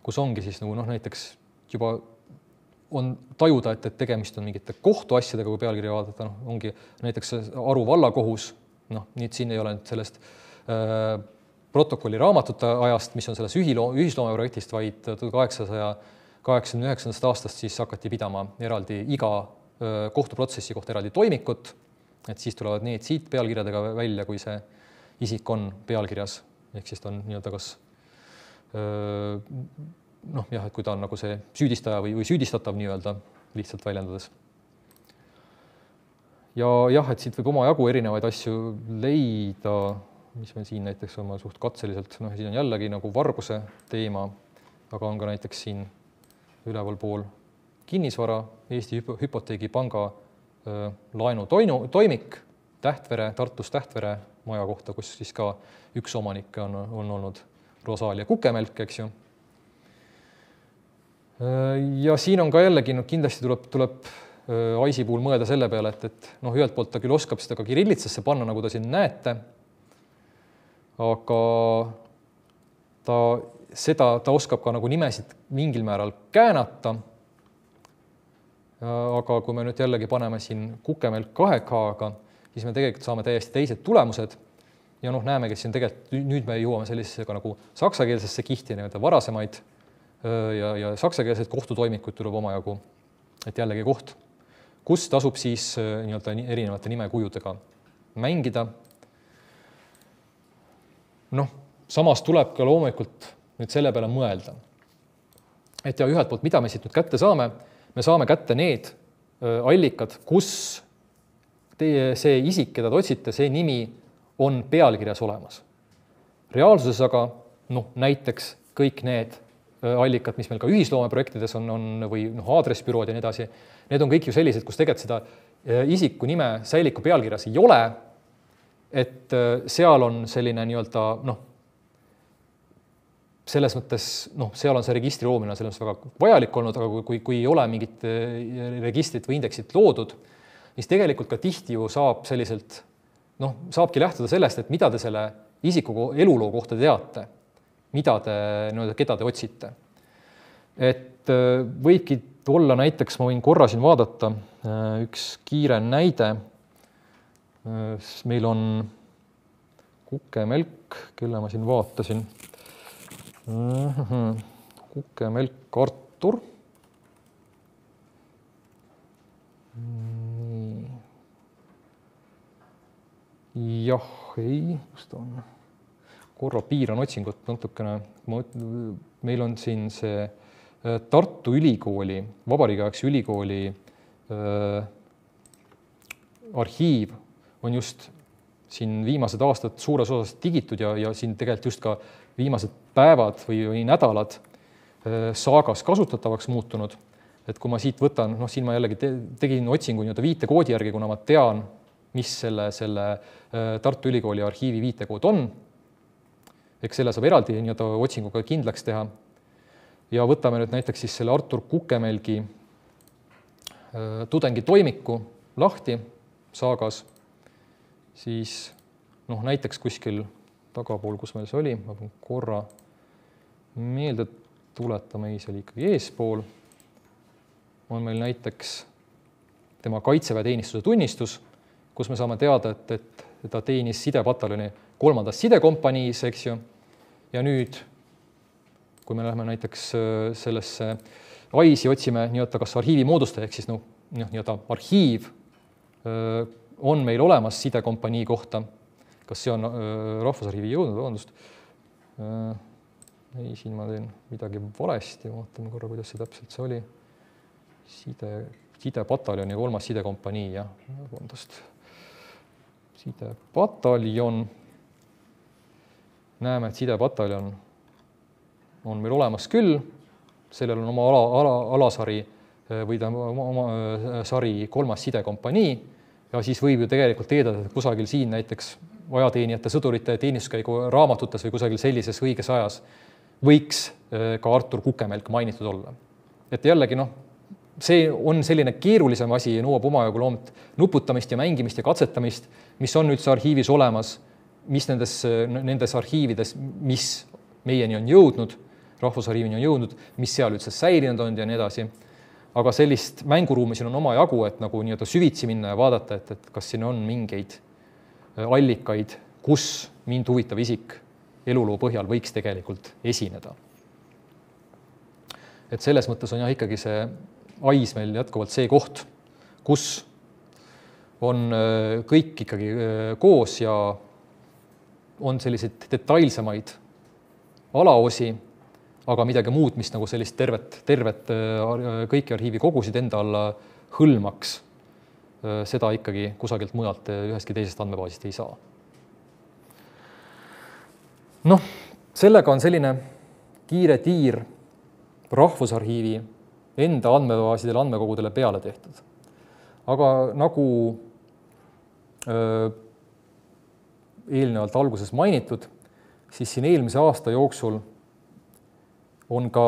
kus ongi siis näiteks juba on tajuda, et tegemist on mingite kohtuasjadega, kui pealkirja vaadata, ongi näiteks Aru vallakohus, nii et siin ei ole sellest protokolli raamatute ajast, mis on selles ühisloomeprojektist, vaid 1889. aastast siis hakati pidama eraldi iga kohtuprotsessi kohta eraldi toimikut, et siis tulevad need siit pealkirjadega välja, kui see isik on pealkirjas, ehk siis ta on nii-öelda kas et kui ta on nagu see süüdistaja või süüdistatav nii-öelda lihtsalt väljendades. Ja jah, et siit võib oma jagu erinevaid asju leida, mis meil siin näiteks on suht katseliselt, siin on jällegi nagu varguse teema, aga on ka näiteks siin üleval pool kinnisvara, Eesti Hüpoteegipanga laenu toimik Tähtvere, Tartus Tähtvere maja kohta, kus siis ka üks omanik on olnud Rosaalia Kukemelk, eks ju. Ja siin on ka jällegi, kindlasti tuleb AIS-i puhul mõelda selle peale, et ühelt poolt ta küll oskab seda ka kirillitsesse panna, nagu ta siin näete, aga ta oskab ka nagu nimesid mingil määral käänata. Aga kui me nüüd jällegi paneme siin Kukemelk 2K-ga, siis me tegelikult saame täiesti teised tulemused ja näemegi siin tegelikult nüüd me jõuame sellisesse ka nagu saksakeelsesse kihti, varasemaid ja saksakeelseid kohtutoimikuid tuleb omajagu, et jällegi koht, kus tasub siis nii-öelda erinevate nimekujudega mängida. Samas tuleb ka loomulikult nüüd selle peale mõelda. Et ja ühelt poolt, mida me siit nüüd kätte saame, me saame kätte need allikad, kus see isik, keda te otsite, see nimi on pealkirjas olemas. reaalsuses aga näiteks kõik need allikad, mis meil ka ühisloomeprojektides on või aadressbürood ja nii edasi, need on kõik ju sellised, kus tegelikult seda isiku nime säiliku pealkirjas ei ole, et seal on selline nii-öelda selles mõttes, seal on see registri loomine selles mõttes väga vajalik olnud, aga kui ei ole mingit registrit või indeksit loodud, siis tegelikult ka tihti ju saab selliselt, saabki lähtuda sellest, et mida te selle isiku eluloo kohta teate, keda te otsite. Et võibki olla näiteks, ma võin korra siin vaadata, üks kiire näide. Meil on Kukemelk, kelle ma siin vaatasin. Kukemelk Artur. Jah, ei, kus ta on? Korra piiran otsingut natukene. Meil on siin see Tartu Ülikooli, Vabariigi aegse ülikooli arhiiv on just siin viimased aastad suures osas digitud ja siin tegelikult just ka viimased päevad või nädalad Saagas kasutatavaks muutunud. Et kui ma siit võtan, siin ma jällegi tegin otsingu viitekoodi järgi, kuna ma tean, mis selle Tartu Ülikooli arhiivi viitekood on. Eks selle saab eraldi otsinguga kindlaks teha. Ja võtame nüüd näiteks siis selle Artur Kukemelgi tudengitoimiku lahti Saagas, siis näiteks kuskil tagapool, kus meil see oli, ma pean korra meelde tuletama, see oli ikkagi eespool, on meil näiteks tema kaitseväeteenistuse tunnistus, kus me saame teada, et ta teenis sidepataljoni 3. sidekompaniis, eks ju, ja nüüd kui me läheme näiteks sellesse AIS-i otsime kas arhiivi moodustaja, ehk siis arhiiv on meil olemas sidekompanii kohta. Kas see on Rahvusarhiivi jõudnud, vabandust? Ei, siin ma teen midagi valesti, vaatame korra, kuidas see täpselt see oli. Sidepataljoni 3. sidekompanii, jah, vabandust. Sidepataljon. Näeme, et sidepataljon on meil olemas küll, sellel on oma alasari või oma sari 3. sidekompanii ja siis võib ju tegelikult eeldada, et kusagil siin näiteks ajateenijate, sõdurite teenistuskäigu raamatutes või kusagil sellises õiges ajas võiks ka Artur Kukemelk mainitud olla. Et jällegi, see on selline keerulisem asi ja nõuab omajagu loomt nuputamist ja mängimist ja katsetamist, mis on üldse arhiivis olemas, mis nendes arhiivides, mis meieni on jõudnud, Rahvusarhiivini on jõudnud, mis seal üldse säilinud on ja nii edasi. Aga sellist mänguruumi siin on oma jagu, et nagu süvitsi minna ja vaadata, et kas siin on mingeid allikaid, kus mind huvitav isik eluloo põhjal võiks tegelikult esineda. Et selles mõttes on ikkagi see AIS meil jätkuvalt see koht, kus on kõik ikkagi koos ja on selliseid detailsemaid alaosi, aga midagi muud, mis nagu sellist tervet kõiki arhiivi kogusid enda alla hõlmaks, seda ikkagi kusagilt mujalt ühestki teisest andmebaasist ei saa. Sellega on selline kiire tiir Rahvusarhiivi enda andmebaasidele, andmekogudele peale tehtud. Aga nagu eelnevalt alguses mainitud, siis siin eelmise aasta jooksul on ka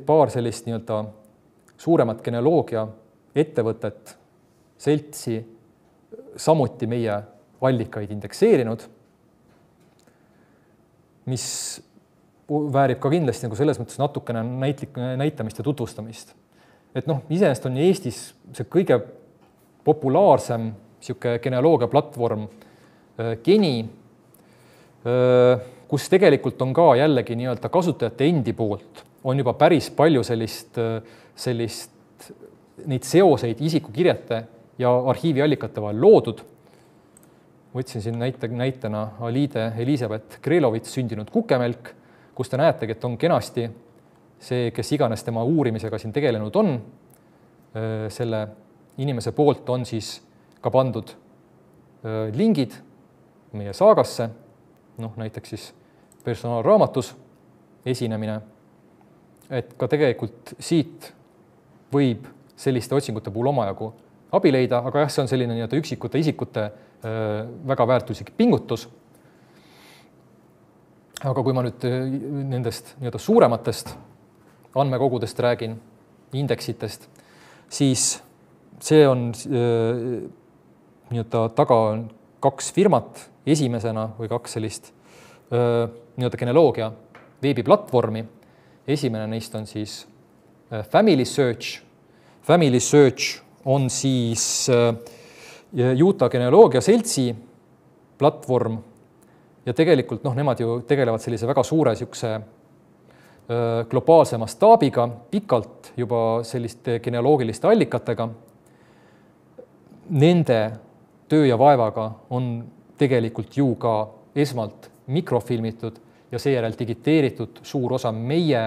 paar sellist suuremat genealoogia ettevõtet, seltsi, samuti meie allikaid indekseerinud, mis väärib ka kindlasti selles mõttes natukene näitamist ja tutvustamist. Et iseenesest on Eestis see kõige populaarsem genealoogia platvorm Geni, kus tegelikult on ka jällegi kasutajate endi poolt on juba päris palju sellist neid seoseid isikukirjete ja arhiiviallikate vahel loodud. Võtsin siin näitena Alide Elisabeth Krelovits sündinud Kukemelk, kus te näetegi, et on kenasti see, kes iganes tema uurimisega siin tegelenud on. Selle inimese poolt on siis ka pandud lingid meie saagasse, näiteks siis personaalraamatus esinemine, et ka tegelikult siit võib selliste otsingute puhul omajagu abi leida, aga jah, see on selline nii-öelda üksikute isikute väga väärtuslik pingutus. Aga kui ma nüüd nendest nii-öelda suurematest andmekogudest räägin, indeksitest, siis see on nii-öelda taga on 2 firmat esimesena või 2 sellist nii-öelda genealoogia veebiplatvormi. Esimene neist on siis Family Search. Family Search on siis Utah genealoogia seltsi platvorm ja tegelikult nemad ju tegelevad sellise väga suure siukse globaalse mastaabiga, pikalt juba selliste genealoogiliste allikatega. Nende töö ja vaevaga on tegelikult ju ka esmalt mikrofilmitud ja seejärel digiteeritud suur osa meie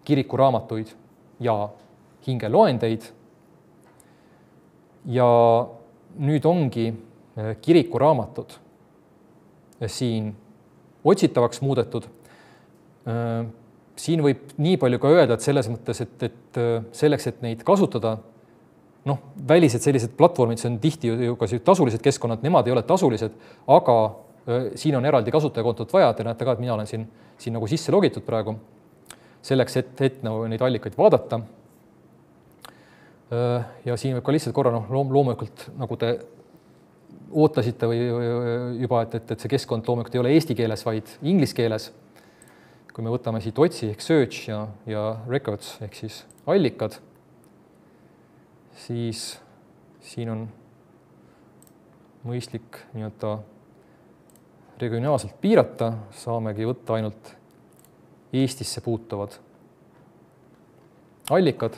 kirikuraamatuid ja hingeloendeid. Ja nüüd ongi kirikuraamatud siin otsitavaks muudetud. Siin võib nii palju ka öelda, et selles mõttes, et selleks, et neid kasutada, välised sellised platvormid, see on tihti ju ka tasulised keskkonnad, nemad ei ole tasulised, aga siin on eraldi kasutajakontot vaja, te näete ka, et mina olen siin nagu sisse logitud praegu, selleks, et neid allikaid vaadata. Ja siin võib ka lihtsalt korra loomulikult, nagu te ootasite või juba, et see keskkond loomulikult ei ole eesti keeles, vaid inglise keeles. Kui me võtame siit otsi ehk search ja records ehk siis allikad, siis siin on mõistlik nii-öelda regionaalselt piirata, saamegi võtta ainult Eestisse puutuvad allikad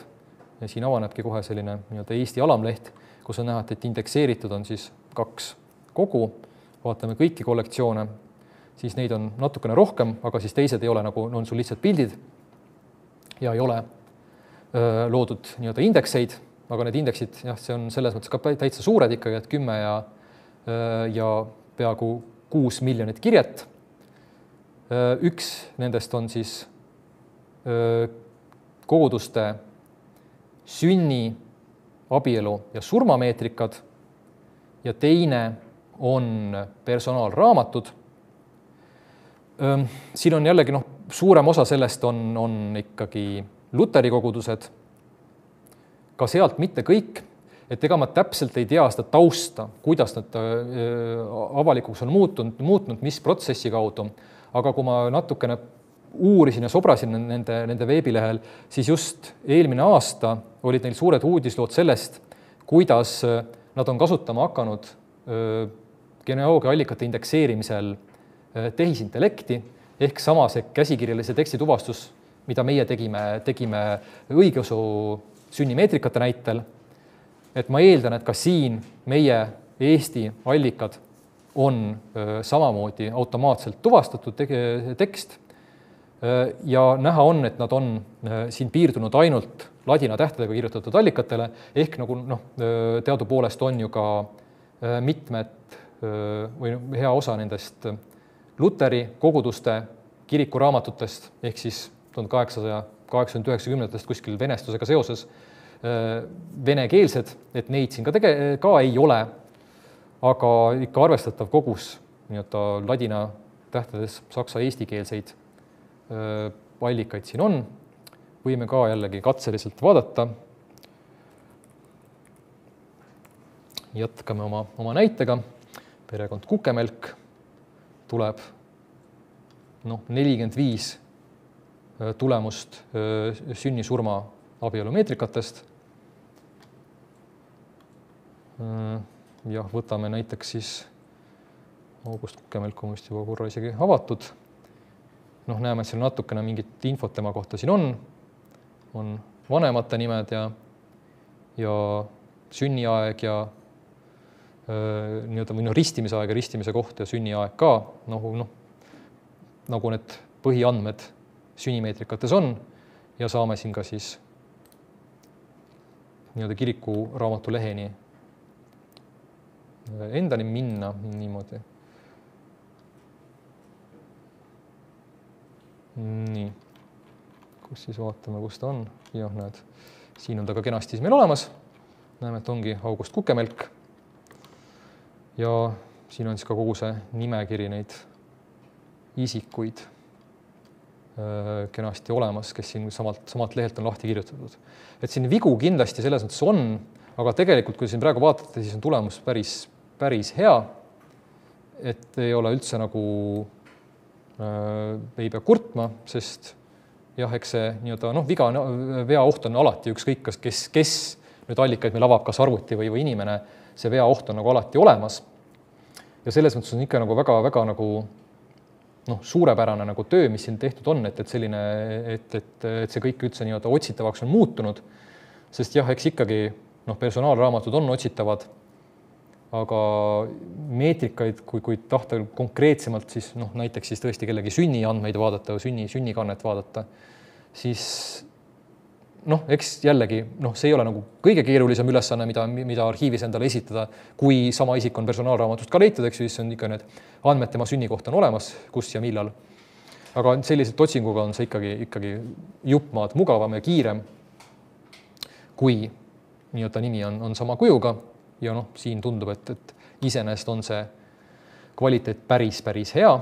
ja siin avanebki kohe selline nii-öelda Eesti alamleht, kus on näha, et indekseeritud on siis 2 kogu, vaatame kõiki kollektsioone, siis neid on natukene rohkem, aga siis teised ei ole nagu, on sul lihtsalt pildid ja ei ole loodud nii-öelda indekseid, aga need indeksid, jah, see on selles mõttes ka täitsa suured ikkagi, et 10 ja peaaegu 6 miljonit kirjet. Üks nendest on siis koguduste sünni, abielu ja surmameetrikad ja teine on personaalraamatud. Siin on jällegi suurem osa sellest on ikkagi luteri kogudused, ka sealt mitte kõik, et ega ma täpselt ei tea seda tausta, kuidas nad avalikuks on muutnud, mis protsessi kaudu, aga kui ma natukene uurisin ja sobrasin nende veebilehel, siis just eelmine aasta olid neil suured uudislood sellest, kuidas nad on kasutama hakanud genealoogia allikate indekseerimisel tehisintellekti, ehk sama see käsikirjalise tekstituvastus, mida meie tegime õigeusu sünnimeetrikate näitel, et ma eeldan, et ka siin meie Eesti allikad on samamoodi automaatselt tuvastatud tekst ja näha on, et nad on siin piirdunud ainult ladina tähtedega kirjutatud allikatele, ehk nagu teadupoolest on ju ka mitmed või hea osa nendest luteri koguduste kirikuraamatutest, ehk siis 1880-90 kuskil venestusega seoses venekeelsed, et neid siin ka ei ole, aga ikka arvestatav kogus nii-öelda ladina tähtedes saksa eestikeelseid allikaid siin on. Võime ka jällegi katseliselt vaadata. Jätkame oma näitega. Perekond Kukemelk tuleb 45 tulemust sünni-surma abielumeetrikatest. Jah, võtame näiteks siis August Kukemelk on juba korra isegi avatud. Näeme, et seal natukene mingit infot tema kohta siin on vanemate nimed ja sünniaeg ja nii-öelda ristimisaeg ja ristimise koht ja sünniaeg ka, nagu need põhiandmed sünnimeetrikates on ja saame siin ka siis nii-öelda kirikuraamatu leheni endani minna niimoodi. Nii, kus siis vaatame, kus ta on. Jah, näed, siin on ta ka kenasti meil olemas. Näeme, et ongi August Kukemelk. Ja siin on siis ka kogu see nimekiri neid isikuid kenasti olemas, kes siin samalt lehelt on lahti kirjutatud. Et siin vigu kindlasti selles mõttes on, aga tegelikult, kui siin praegu vaatate, siis on tulemus päris hea, et ei ole üldse nagu ei pea kurtma, sest jah, eks see vea oht on alati ükskõik, kes nüüd allikaid meil avab, kas arvuti või inimene, see vea oht on nagu alati olemas. Ja selles mõttes on ikka nagu väga nagu suurepärane nagu töö, mis siin tehtud on, et see kõik üldse otsitavaks on muutunud, sest jah, eks ikkagi personaalraamatud on otsitavad, aga meetrikaid, kui tahta konkreetsemalt, siis näiteks siis tõesti kellegi sünniandmeid vaadata või sünnikannet vaadata, siis eks jällegi, see ei ole nagu kõige keerulisem ülesanne, mida arhiivis endale esitada, kui sama isik on personaalraamatust ka leitud, eks siis on ikka need andmed tema sünni kohta on olemas, kus ja millal. Aga selliselt otsinguga on see ikkagi juppmaad mugavam ja kiirem, kui nimi on sama kujuga ja siin tundub, et iseenesest on see kvaliteet päris hea.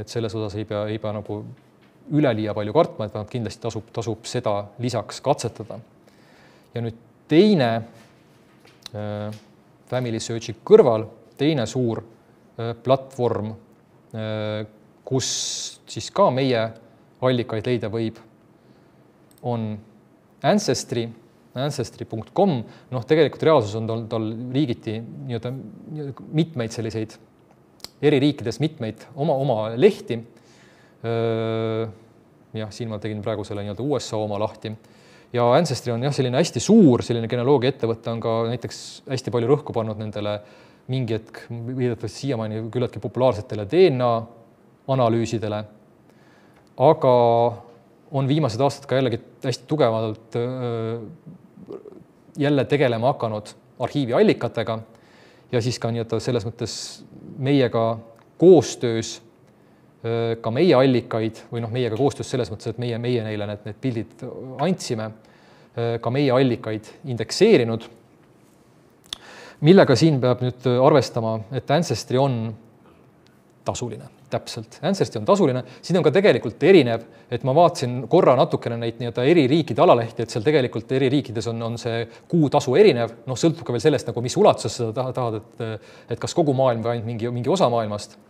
Et selles osas ei pea nagu üleliia palju kartma, et kindlasti tasub seda lisaks katsetada. Ja nüüd teine Family Searchi kõrval, teine suur platvorm, kus siis ka meie allikaid leida võib, on Ancestry.com. Tegelikult reaalsus on tal riigiti mitmeid selliseid eri riikides mitmeid oma lehti. Jah, siin ma tegin praegu selle USA oma lahti. Ja Ancestry on selline hästi suur, selline genealoogia ettevõte on ka näiteks hästi palju rõhku pannud nendele mingi hetk viidatavasti siiamaani küllaltki populaarsetele DNA analüüsidele, aga on viimased aastad ka jällegi hästi tugevalt jälle tegelema hakanud arhiiviallikatega ja siis ka selles mõttes meiega koostöös ka meie allikaid või meiega koostöös selles mõttes, et meie neile need pildid andsime, ka meie allikaid indekseerinud, millega siin peab nüüd arvestama, et Ancestry on tasuline, täpselt. Ancestry on tasuline, siin on ka tegelikult erinev, et ma vaatasin korra natukene neid eri riikide alalehti, et seal tegelikult eri riikides on see kuutasu erinev, sõltub ka veel sellest, mis ulatuses seda tahad, et kas kogu maailm või ainult mingi osa maailmast.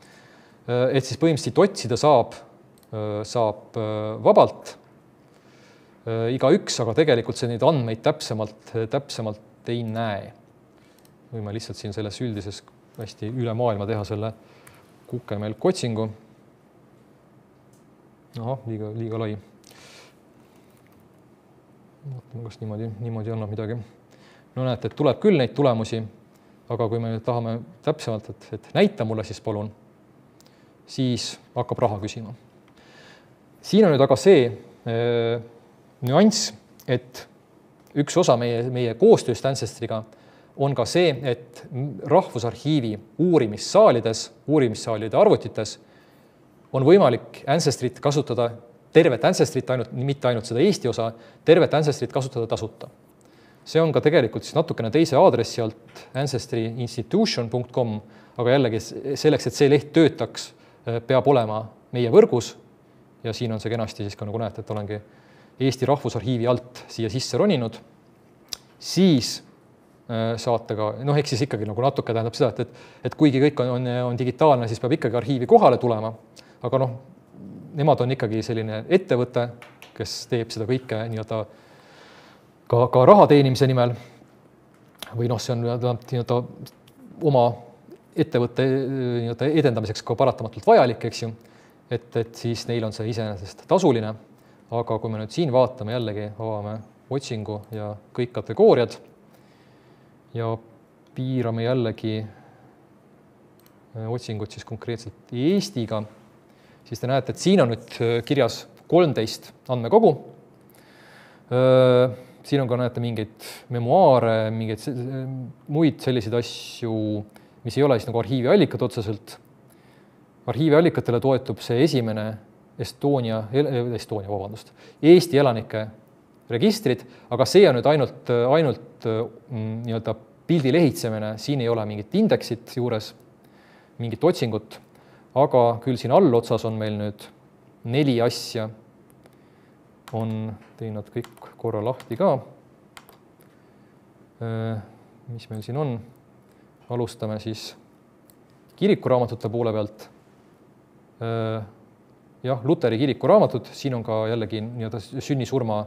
Et siis põhimõtteliselt otsida saab vabalt igaüks, aga tegelikult see neid andmeid täpsemalt ei näe. Võime lihtsalt siin selles üldises hästi üle maailma teha selle Kukemelk otsingu. Liiga lai. Vaatame, kas niimoodi annab midagi. Näete, et tuleb küll neid tulemusi, aga kui me nüüd tahame täpsemalt, et näita mulle, siis palun, siis hakkab raha küsima. Siin on nüüd aga see nüanss, et üks osa meie koostööst Ancestryga on ka see, et Rahvusarhiivi uurimissaalide arvutites on võimalik Ancestryt kasutada, tervet Ancestryt, mitte ainult seda Eesti osa, tervet Ancestryt kasutada tasuta. See on ka tegelikult siis natukene teise aadressi alt ancestryinstitution.com, aga jällegi selleks, et see leht töötaks, peab olema meie võrgus ja siin on see kenasti siis ka nagu näete, et olengi Eesti Rahvusarhiivi alt siia sisse roninud, siis saate ka, eks siis ikkagi nagu natuke tähendab seda, et kuigi kõik on digitaalne, siis peab ikkagi arhiivi kohale tulema, aga nemad on ikkagi selline ettevõte, kes teeb seda kõike ka raha teenimise nimel või see on oma ettevõtte edendamiseks ka paratamatult vajalik, eks ju, et siis neil on see iseenesest tasuline, aga kui me nüüd siin vaatame jällegi, avame otsingu ja kõik kategooriad ja piirame jällegi otsingut siis konkreetselt Eestiga, siis te näete, et siin on nüüd kirjas 13 andmekogu. Siin on ka näete mingeid memuaare, mingeid muid selliseid asju, mis ei ole siis nagu arhiiviallikad otseselt. Arhiiviallikatele toetub see esimene Eesti elanike registrid, aga see on nüüd ainult nii-öelda pildi lehitsemine, siin ei ole mingit indeksit juures, mingit otsingut, aga küll siin allotsas on meil nüüd 4 asja, on teinud kõik korra lahti ka. Mis meil siin on? Alustame siis kirikuraamatute poole pealt. Jah, Luteri kirikuraamatut, siin on ka jällegi nii-öelda sünni-surma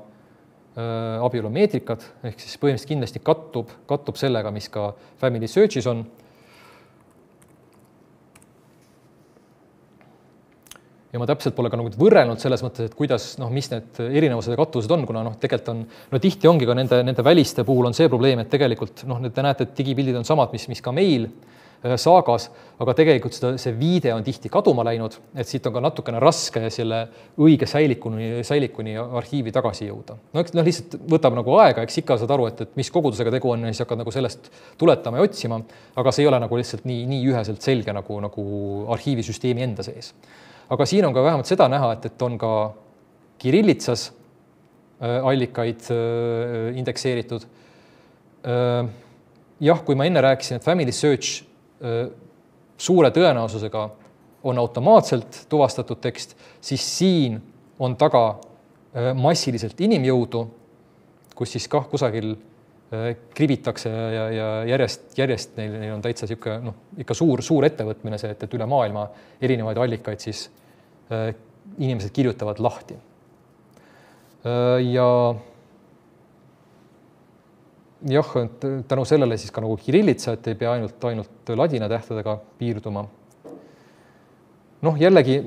abielumeetrikad, ehk siis põhimõtteliselt kindlasti kattub sellega, mis ka Family Searchis on. Ja ma täpselt pole ka võrrelnud selles mõttes, et kuidas, mis need erinevused ja kattuvused on, kuna tegelikult on, tihti ongi ka nende väliste puhul on see probleem, et tegelikult te näete, et digipildid on samad, mis ka meil Saagas, aga tegelikult see viide on tihti kaduma läinud, et siit on ka natukene raske selle õige säilikuni arhiivi tagasi jõuda. Lihtsalt võtab aega, eks ikka saad aru, et mis kogudusega tegu on ja siis hakkad sellest tuletama ja otsima, aga see ei ole lihtsalt nii üheselt selge nagu arhiivisüsteemi enda sees. Aga siin on ka vähemalt seda näha, et on ka kirillitsas allikaid indekseeritud. Jah, kui ma enne rääkisin, et Family Search suure tõenäosusega on automaatselt tuvastatud tekst, siis siin on taga massiliselt inimjõudu, kus siis kusagil kribitakse ja järjest neil on täitsa ikka suur ettevõtmine see, et üle maailma erinevaid allikaid siis inimesed kirjutavad lahti. Ja jah, tänu sellele siis ka kirillitsa, et ei pea ainult ladina tähtedega piirduma. Jällegi,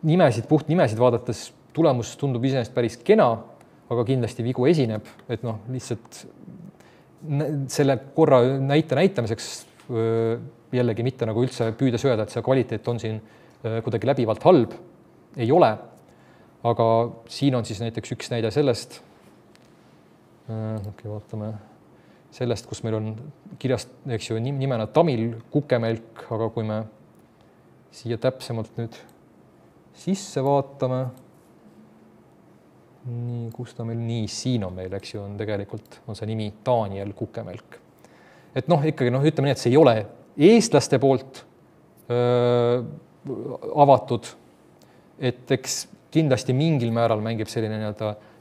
nimesid vaadates tulemus tundub iseenesest päris kena, aga kindlasti vigu esineb, et lihtsalt selle korra näitamiseks jällegi mitte üldse püüdes öelda, et see kvaliteet on siin kuidagi läbivalt halb, ei ole, aga siin on siis näiteks üks näide sellest, vaatame sellest, kus meil on kirjas nimena Tamil kukemelk, aga kui me siia täpsemalt nüüd sisse vaatame, kus ta meil siin on meil, eks ju, on tegelikult on see nimi Daniel kukemelk. Et ikkagi ütleme nii, et see ei ole eestlaste poolt avatud, et eks kindlasti mingil määral mängib selline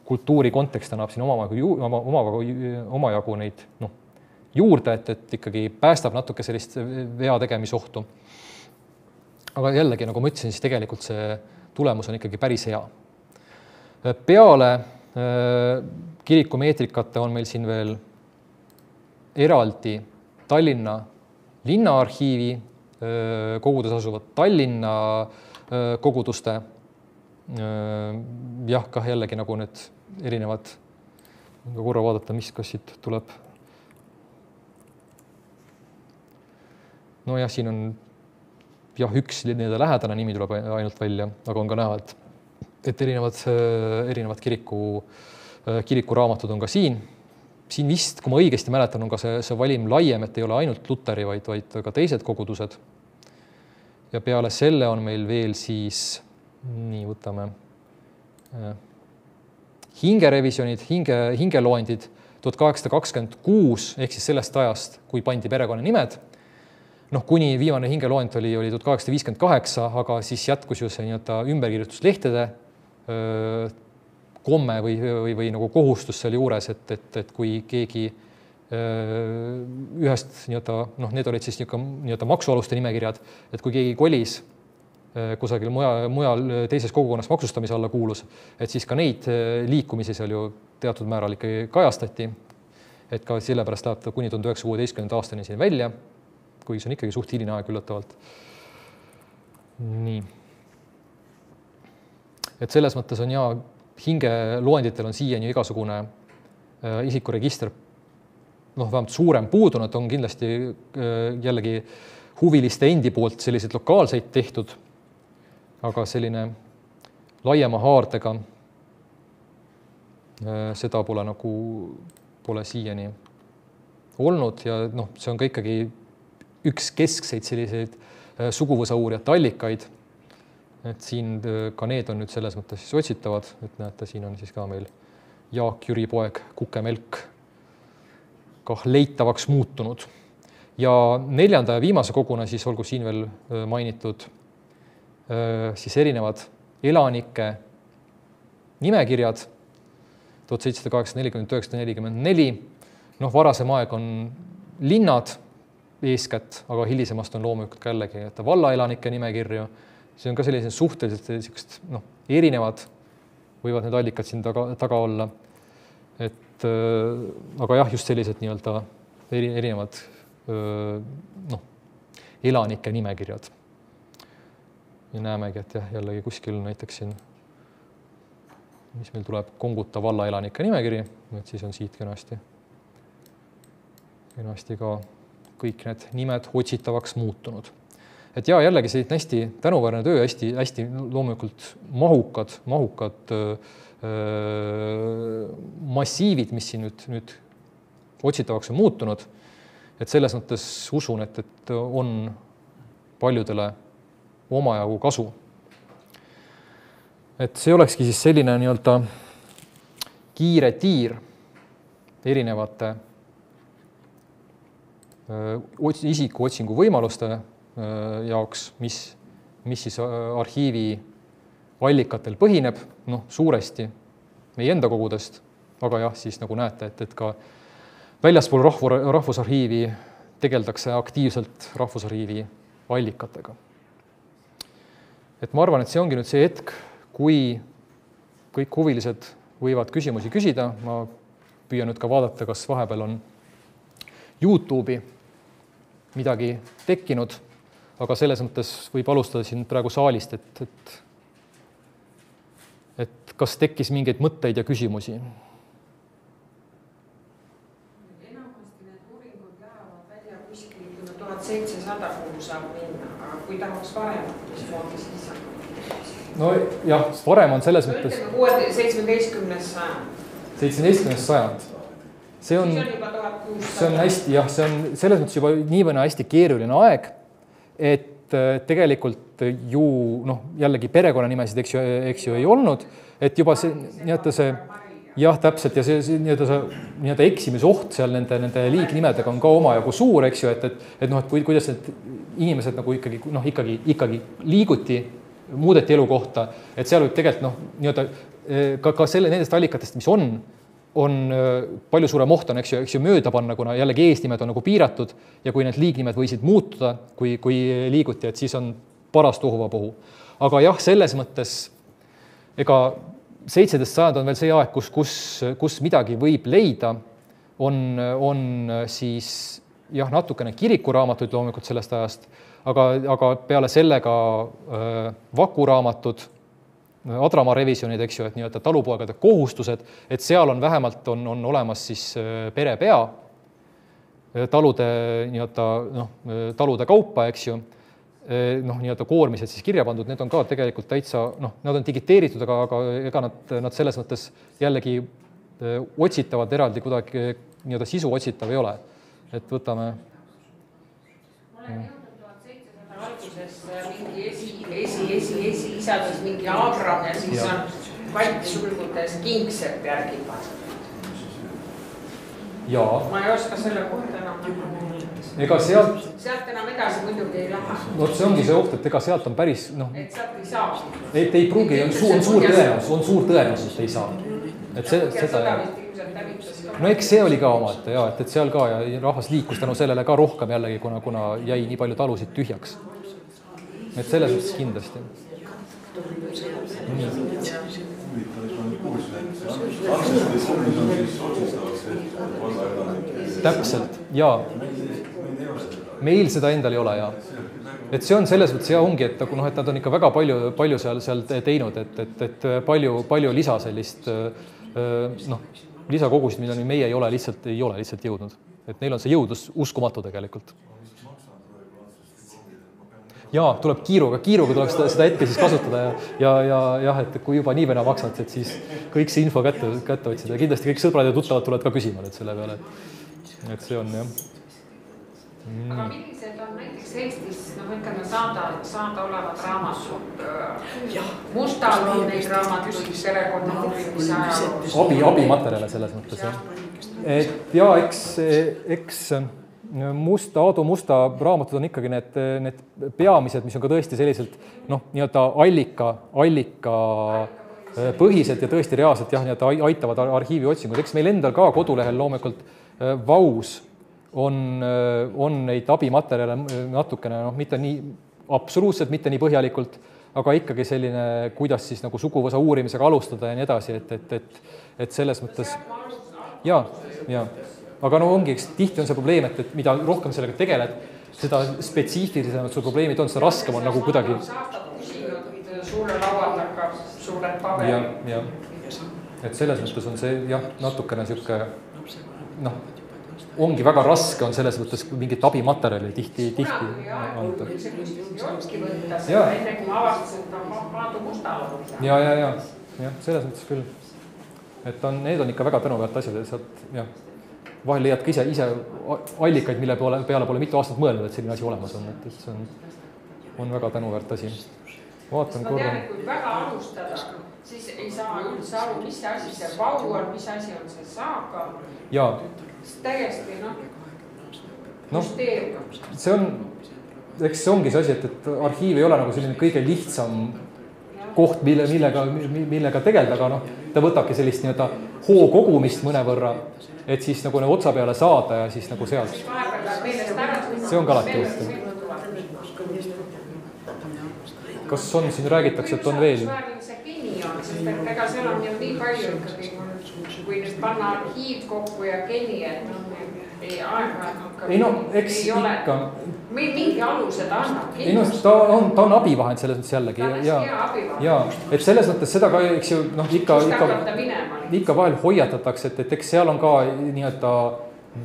kultuuri kontekst annab siin omajagu neid juurde, et ikkagi päästab natuke sellist vea tegemisohtu. Aga jällegi, nagu ma ütlesin, siis tegelikult see tulemus on ikkagi päris hea. Peale kirikumeetrikate on meil siin veel eraldi Tallinna linnaarhiivi kogudus asuvad Tallinna koguduste jah, ka jällegi need erinevad, korra vaadata, kas siit tuleb. Jah, siin on üks lähedane nimi tuleb ainult välja, aga on ka näha, et erinevad kirikuraamatud on ka siin. Siin vist, kui ma õigesti mäletan, on ka see valim laiem, et ei ole ainult Luteri, vaid ka teised kogudused. Ja peale selle on meil veel siis võtame hingerevisionid, hingeloendid 1826 ehk siis sellest ajast, kui pandi perekonnanimed. Kuni viimane hingeloend oli 1858, aga siis jätkus ju see ümberkirjutuslehtede komme või kohustus selle juures, et kui keegi ühest need olid siis maksualuste nimekirjad, et kui keegi kolis kusagil mujal teises kogukonnas maksustamise alla kuulus, et siis ka neid liikumisi seal ju teatud määral ikkagi kajastati, et ka sellepärast läheb ta kuni 1916. aastani siin välja, kui see on ikkagi suht hiline aeg üllatavalt. Nii. Et selles mõttes on hingeloenditel on siiani igasugune isikuregister vähemalt suurem puudunud, on kindlasti jällegi huviliste endi poolt selliseid lokaalseid tehtud, aga selline laiema haardega seda pole siiani olnud ja see on ka ikkagi üks keskseid selliseid suguvõsa uurijate allikaid, et siin ka need on nüüd selles mõttes siis otsitavad, et näete, siin on siis ka meil Jaak Jüri poeg Kukemelk kah leitavaks muutunud. Ja 4. ja viimase koguna siis olgu siin veel mainitud siis erinevad elanike nimekirjad 1780–1944. Varasem aeg on linnad eeskätt, aga hilisemast on loomulikult jällegi vallaelanike nimekirju. See on ka sellised suhteliselt erinevad võivad need allikad siin taga olla. Aga jah, just sellised nii-öelda erinevad elanike nimekirjad. Ja näemegi, et jah, jällegi kuskil näiteks siin, mis meil tuleb Konguta valla elanike nimekiri, et siis on siit kenasti ka kõik need nimed otsitavaks muutunud. Et ja jällegi see hästi tänuväärne töö, hästi loomulikult mahukad massiivid, mis siin nüüd otsitavaks on muutunud. Et selles mõttes usun, et on paljudele omajagu kasu. Et see olekski siis selline nii-öelda kiire tiir erinevate isikuotsingu võimaluste jaoks, mis siis arhiivi allikatel põhineb, suuresti meie enda kogudest, aga jah, siis nagu näete, et ka väljaspool rahvusarhiivi tegeldakse aktiivselt rahvusarhiivi allikatega. Et ma arvan, et see ongi nüüd see hetk, kui kõik huvilised võivad küsimusi küsida. Ma püüan nüüd ka vaadata, kas vahepeal on YouTube'i midagi tekkinud, aga selles mõttes võib alustada siin praegu saalist, et kas tekkis mingeid mõtteid ja küsimusi? Enamasti need uuringud lähevad välja kuskil 1700 kuhu saab minna, aga kui tahaks varemat, mis moodi siis on? No jah, varem on selles mõttes... 17. sajand. 17. sajand. See on hästi, jah, see on selles mõttes juba niivõrd hästi keeruline aeg, et tegelikult ju jällegi perekonnanimesid, eks ju ei olnud, et juba see jah, täpselt, ja see eksimisoht seal nende liignimedega on ka omajagu suur, eks ju, et kuidas need inimesed nagu ikkagi liiguti, muudeti elukohta, et seal võib tegelikult ka nendest allikatest, mis on palju suurem oht on, eks ju mööda panna, kuna jällegi eesnimed on nagu piiratud ja kui need liignimed võisid muutuda, kui liiguti, et siis on paras tohuvabohu. Aga jah, selles mõttes ega 17. sajand on veel see aeg, kus midagi võib leida, on siis jah, natukene kirikuraamatuid loomulikult sellest ajast, aga peale sellega vakuraamatud, Adramaa revisjonid, eks ju, et nii-öelda talupoegade kohustused, et seal on vähemalt on olemas siis perepea, talude kaupa, eks ju, nii-öelda koormised siis kirja pandud, need on ka tegelikult täitsa, nad on digiteeritud, aga ega nad selles mõttes jällegi otsitavad eraldi kuidagi nii-öelda sisu otsitav ei ole. Et võtame... alguses mingi isades mingi Agram ja siis on valtsulgutes Kingsepp järgi pandud. Ma ei oska selle kohta enam. Ega sealt enam edasi muidugi ei lähe. See ongi see oht, et ega sealt on päris... Et sealt ei saa. Et ei pruugi, on suur tõenäosus, et ei saa. No eks see oli ka oma, et seal ka ja rahvas liikus tänu sellele ka rohkem jällegi, kuna jäi nii palju talusid tühjaks. Et selles mõttes kindlasti. Täpselt, jaa. Meil seda endal ei ole, jaa. Et see on selles mõttes, ongi, et nad on ikka väga palju seal teinud, et palju lisa sellist, lisakogusid, mida meie ei ole lihtsalt jõudnud. Et neil on see jõudlus uskumatu tegelikult. Jaa, tuleb kiiruga tuleb seda hetke siis kasutada ja et kui juba nii vena maksad, et siis kõik see info kätte otsida. Ja kindlasti kõik sõbrad ja tuttavad tulevad ka küsima nüüd selle peale. Et see on, jah. Aga millised on näiteks Eestis, ütleme, saada olevad raamatud? Mustal on neid raamatuid perekonna uurimise ajaloos. Abimaterjale selles mõttes, jah. Et ja, eks Aadu Musta raamatud on ikkagi need peamised, mis on ka tõesti selliselt nii-öelda allika põhised ja tõesti reaalselt nii-öelda aitavad arhiivi otsingud. Eks meil endal ka kodulehel loomulikult Vaus on neid abimaterjale natukene, mitte nii absoluutselt, mitte nii põhjalikult, aga ikkagi selline, kuidas siis nagu suguvõsa uurimisega alustada ja nii edasi, et selles mõttes ja. Aga ongi, tihti on see probleem, et mida rohkem sellega tegeled, seda spetsiifilisemad sul probleemid on, seda raskem on nagu kuidagi. Suure laual taga suured paberid. Ja. Et selles mõttes on see natukene siuke, ongi väga raske on selles mõttes mingit abimaterjali tihti anda. Enne kui ma avastasin, et Aadu Mustal on. Ja, selles mõttes küll. Et need on ikka väga tänuväärt asjad, et sealt vahel leiad ka ise allikaid, mille peale pole mitu aastat mõelnud, et selline asi olemas on, et see on väga tänuväärt asi. Vaatan korra. Ma tean, et kui väga alustada, siis ei saa üldse aru, mis asi see Vau on, mis asi on see Saaga. Jaa. Täiesti, müsteerium. See on, eks see ongi see asi, et arhiiv ei ole nagu selline kõige lihtsam koht, millega tegelda, aga ta võtabki sellist nii-öelda hoo kogumist mõnevõrra, et siis nagu otsa peale saada ja siis nagu sealt. See on ka alati juhtum. Kas on, siin räägitakse, et on veel? See kinni on, sest ega seal on ju nii palju ikkagi, kui nüüd panna arhiiv kokku ja kinni, et ei ole mingi aluse ta annab. Ta on abivahend selles mõttes jällegi. Ja, et selles mõttes seda ka, eks ju, ikka vahel hoiatatakse, et eks seal on ka nii-öelda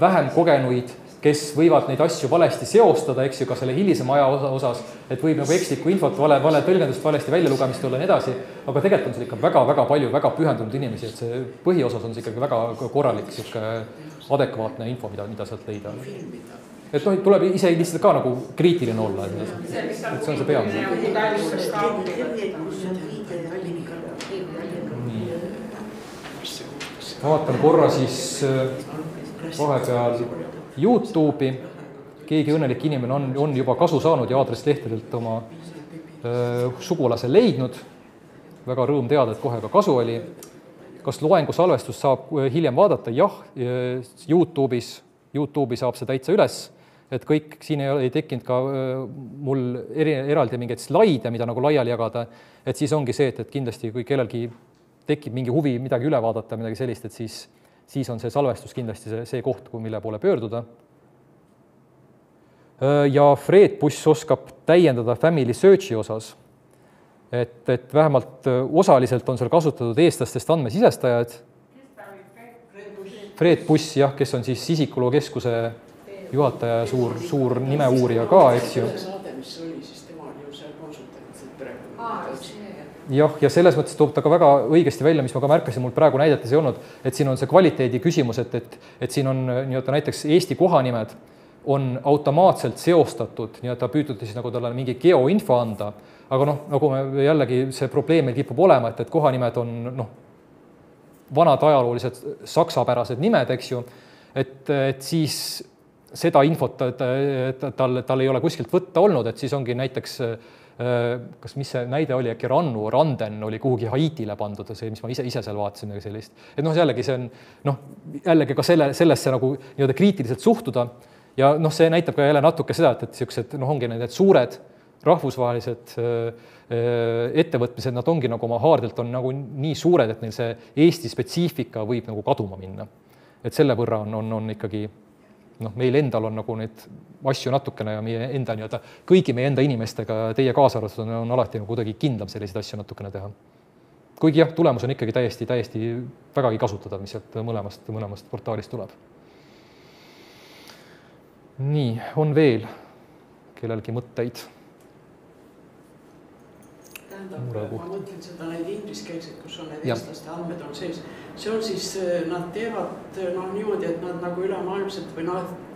vähem kogenuid, kes võivad neid asju valesti seostada, eks ju, ka selle hilisema aja osas, et võib nagu ekslikku infot, vale tõlgendust, valesti väljalugemist olla ja nii edasi, aga tegelikult on seal ikka väga palju väga pühendunud inimesi, et see põhiosas on see ikkagi väga korralik adekvaatne info, mida sealt leida. Et tuleb ise lihtsalt ka nagu kriitiline olla, et see on see peamine. Vaatan korra siis vahepeal YouTube'i, keegi õnnelik inimene on juba kasu saanud ja aadresslehtedelt oma sugulase leidnud. Väga rõõm teada, et kohe ka kasu oli. Kas loengu salvestust saab hiljem vaadata? Jah, YouTube'i saab see täitsa üles, et kõik, siin ei tekkinud ka mul eraldi mingeid slaide, mida nagu laiali jagada, et siis ongi see, et kindlasti kui kellelgi tekib mingi huvi midagi üle vaadata, midagi sellist, et siis on see salvestus kindlasti see koht, mille poole pöörduda. Ja Fred Buss oskab täiendada Family Searchi osas, et vähemalt osaliselt on seal kasutatud eestlastest andmesisestajad. Fred Buss, jah, kes on siis Isikuloo keskuse juhataja ja suur nimeuurija ka, eks ju. Jah, ja selles mõttes toob ta ka väga õigesti välja, mis ma ka märkasin, mul praegu näidetes ei olnud, et siin on see kvaliteedi küsimus, et siin on näiteks Eesti kohanimed on automaatselt seostatud, püütud siis nagu talle mingi geoinfo anda, aga nagu jällegi see probleem meil kipub olema, et kohanimed on vanad ajaloolised saksapärased nimed, eks ju, et siis seda infot tal ei ole kuskilt võtta olnud, et siis ongi näiteks kas mis see näide oli, äkki Randen oli kuhugi Haitile pandud, see, mis ma ise seal vaatasin sellist. Et jällegi see on, jällegi ka sellesse nagu kriitiliselt suhtuda ja see näitab ka jälle natuke seda, et siuksed, ongi need suured rahvusvahelised ettevõtmised, nad ongi nagu oma haardelt on nagu nii suured, et neil see Eesti spetsiifika võib nagu kaduma minna. Et selle võrra on ikkagi meil endal on nagu neid asju natukene ja meie enda kõigi meie enda inimestega, teie kaasarvatud on alati nagu kuidagi kindlam selliseid asju natukene teha. Kuigi jah, tulemus on ikkagi täiesti vägagi kasutada, mis sealt mõlemast portaalist tuleb. Nii, on veel kellelgi mõtteid? Ma mõtlen seda neid ingliskeelseid, kus on need eestlaste andmed on sees. See on siis, nad teevad niimoodi, et nad nagu ülemaailmselt või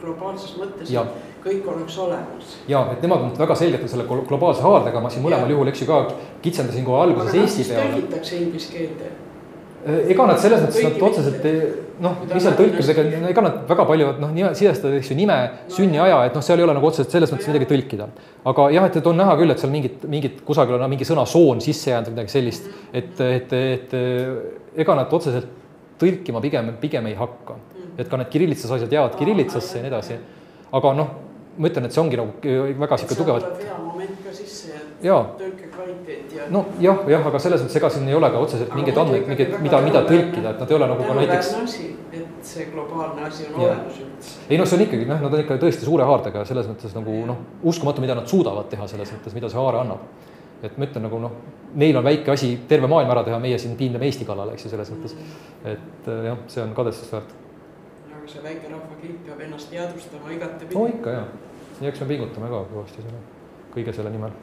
globaalses mõttes kõik oleks olemas. Ja, et nemad on väga selgelt selle globaalse haardega, ma siin mõlemal juhul, eks ju ka kitsendasin kohe alguses Eesti peale. Aga tõlgitakse inglise keelde? Ega nad selles mõttes nad otseselt, lihtsalt tõlkimisega, ega nad väga palju, sidestada nime, sünniaja, et seal ei ole nagu otseselt selles mõttes midagi tõlkida. Aga jah, et on näha küll, et seal mingid kusagil on mingi sõna soon sisse jäänud või midagi sellist, et ega nad otseselt tõlkima pigem ei hakka. Et ka need kirillitsas asjad jäävad kirillitsasse ja nii edasi. Aga ma ütlen, et see ongi nagu väga siuke tugevalt. Seal tuleb hea moment ka sisse ja tõlke kvaliteet ja... No jah, aga selles mõttes ega siin ei ole ka otseselt mingeid andmeid, mida tõlkida, et nad ei ole nagu ka näiteks... asi, et see globaalne asi on olemas üldse. Ei see on ikkagi, nad on ikka tõesti suure haardega ja selles mõttes nagu uskumatu, mida nad suudavad teha selles mõttes, mida see haare annab. Et ma ütlen nagu neil on väike asi terve maailma ära teha, meie siin piindame Eesti kallale, eks ju selles mõttes. Et jah, see on kadestust väärt. Aga see väike rahvakilt peab ennast jäädustama igate No ikka jah. Ja eks me pingutame ka kõvasti kõige selle nimel.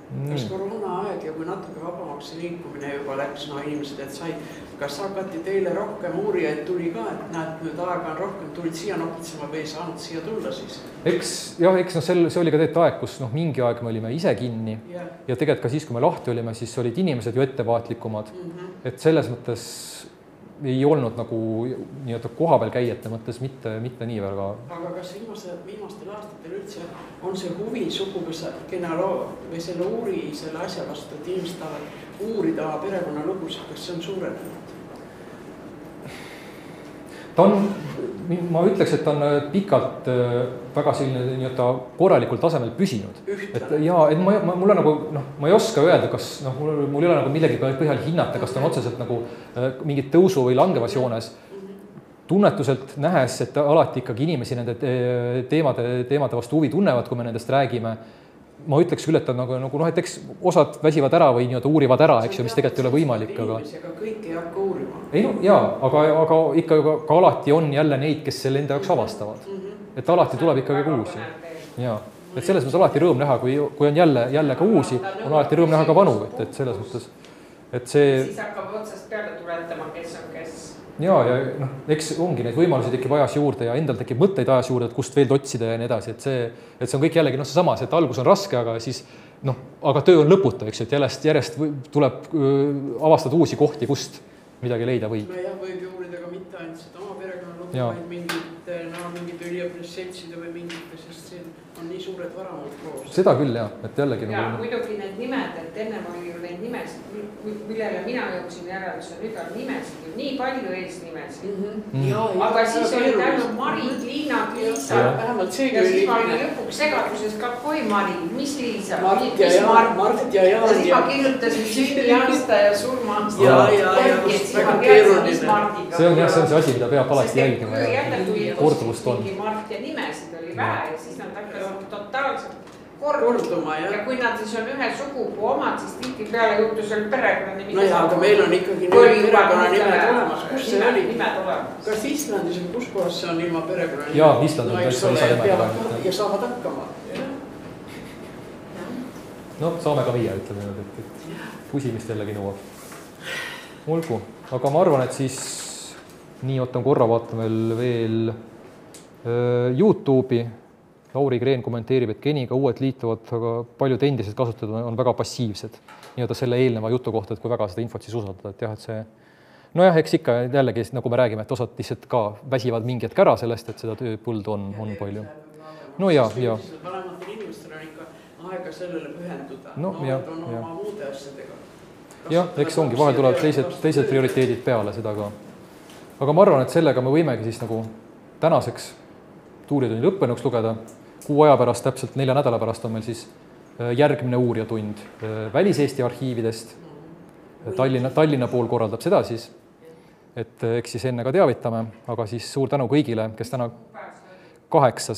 Kas koroona aeg ja kui natuke vabamaks liikumine juba läks, inimesed, et said, kas hakati teile rohkem uurijaid tuli ka, et näed, nüüd aega on rohkem, tulid siia nokitsema või ei saanud siia tulla siis? Eks see oli ka tegelikult aeg, kus mingi aeg me olime ise kinni ja tegelikult ka siis, kui me lahti olime, siis olid inimesed ju ettevaatlikumad. Et selles mõttes ei olnud nagu koha peal käijate mõttes mitte nii väga. Aga kas viimastel aastatel üldse on see huvi suguvõsa genealoog või selle asja vastu, et inimesed tahavad uurida perekonna lugusid, kas see on suurenenud? Ma ütleks, et ta on pikalt väga selline korralikul tasemel püsinud. Et mulle nagu, ma ei oska öelda, kas mul ei ole nagu millegi põhjal hinnata, kas ta on otseselt nagu mingit tõusu või langevas joones. Tunnetuselt nähes, et alati ikkagi inimesi nende teemade vastu huvi tunnevad, kui me nendest räägime. Ma ütleks küll, et et eks osad väsivad ära või uurivad ära, eks ju, mis tegelikult ei ole võimalik. Aga kõik ei hakka uurima. Ei aga ikka ka alati on jälle neid, kes selle enda jaoks avastavad. Et alati tuleb ikkagi uusi. Et selles mõttes alati rõõm näha, kui on jälle ka uusi, on alati rõõm näha ka vanu, et selles mõttes. Siis hakkab otsast peale tuletama, kes on kes. Ja eks ongi neid võimalusi tekib ajas juurde ja endal tekib mõtteid ajas juurde, et kust veel otsida ja nii edasi, et see on kõik jällegi see samas, et algus on raske, aga siis aga töö on lõputa, eks, et järjest tuleb avastada uusi kohti, kust midagi leida võib. No jah, võib ju uurida ka mitte ainult seda oma perekonna lugu, vaid mingid üliõpilasseltside või mingid, sest siin on nii suured varamud koos. Seda küll jah, et jällegi muidugi need nimed, et ennem oli ju neid nimesid, millele mina jõudsin järelduse, nüüd on nimesid ju nii palju eesnimesid. Aga siis oli tänu Mari, Liina, Liisa ja siis ma olin lõpuks segaduses ka kui Mari, mis Liisa, mis Mart ja siis ma kirjutasin sünniaasta ja surmaasta siis ma teadsin, mis Mardiga. See on see asi, mida peab alati jälgima ja korduvust on. Mart ja nimesid oli vähe ja siis nad hakkasid totaalselt korduma ja kui nad siis on ühe sugupuu omad, siis tihti peale juhtus veel perekonna nimi. Aga meil on ikkagi perekonna nimed olemas. Kus see oli? Kas Islandis või kus kohas see on ilma perekonna nimed? Jaa, Island on täitsa nimega. Ja saavad hakkama. Saame ka meie, ütleme, et pusimist jällegi nõuab. Olgu, aga ma arvan, et siis nii otan korra vaatame veel YouTube'i. Lauri Kreen kommenteerib, et geniga uued liituvad, aga paljud endised kasutajad on väga passiivsed. Selle eelneva jutu kohta, et kui väga seda infot siis usaldada, et jah, et see eks ikka jällegi, nagu me räägime, et osad lihtsalt ka väsivad mingi hetk ära sellest, et seda tööpõldu on palju. Vanematel inimestel on ikka aega sellele pühenduda. Noored on oma muude asjadega. Jah, eks ongi, vahel tulevad teised prioriteedid peale seda ka. Aga ma arvan, et sellega me võimegi siis nagu tänaseks tuuriatunni lõppenuks lugeda. Kuu aja pärast, täpselt 4 nädala pärast on meil siis järgmine uurijatund Välis-Eesti arhiividest. Tallinna pool korraldab seda siis, et eks siis enne ka teavitame, aga siis suur tänu kõigile, kes täna 8.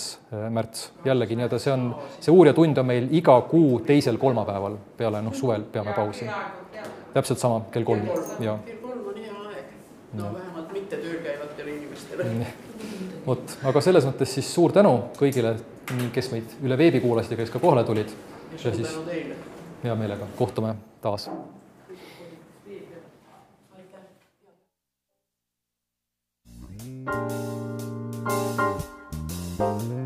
märts jällegi see uurijatund on meil iga kuu teisel kolmapäeval peale suvel peame pausi. Täpselt sama, kell 3. Kell 3 on hea aeg. Vähemalt mitte tööl käivatele inimestele. Aga selles mõttes siis suur tänu kõigile, kes meid üle veebi kuulasid ja kes ka kohale tulid. Ja suur tänu teile. Hea meelega. Kohtume taas. Aitäh. Thank you.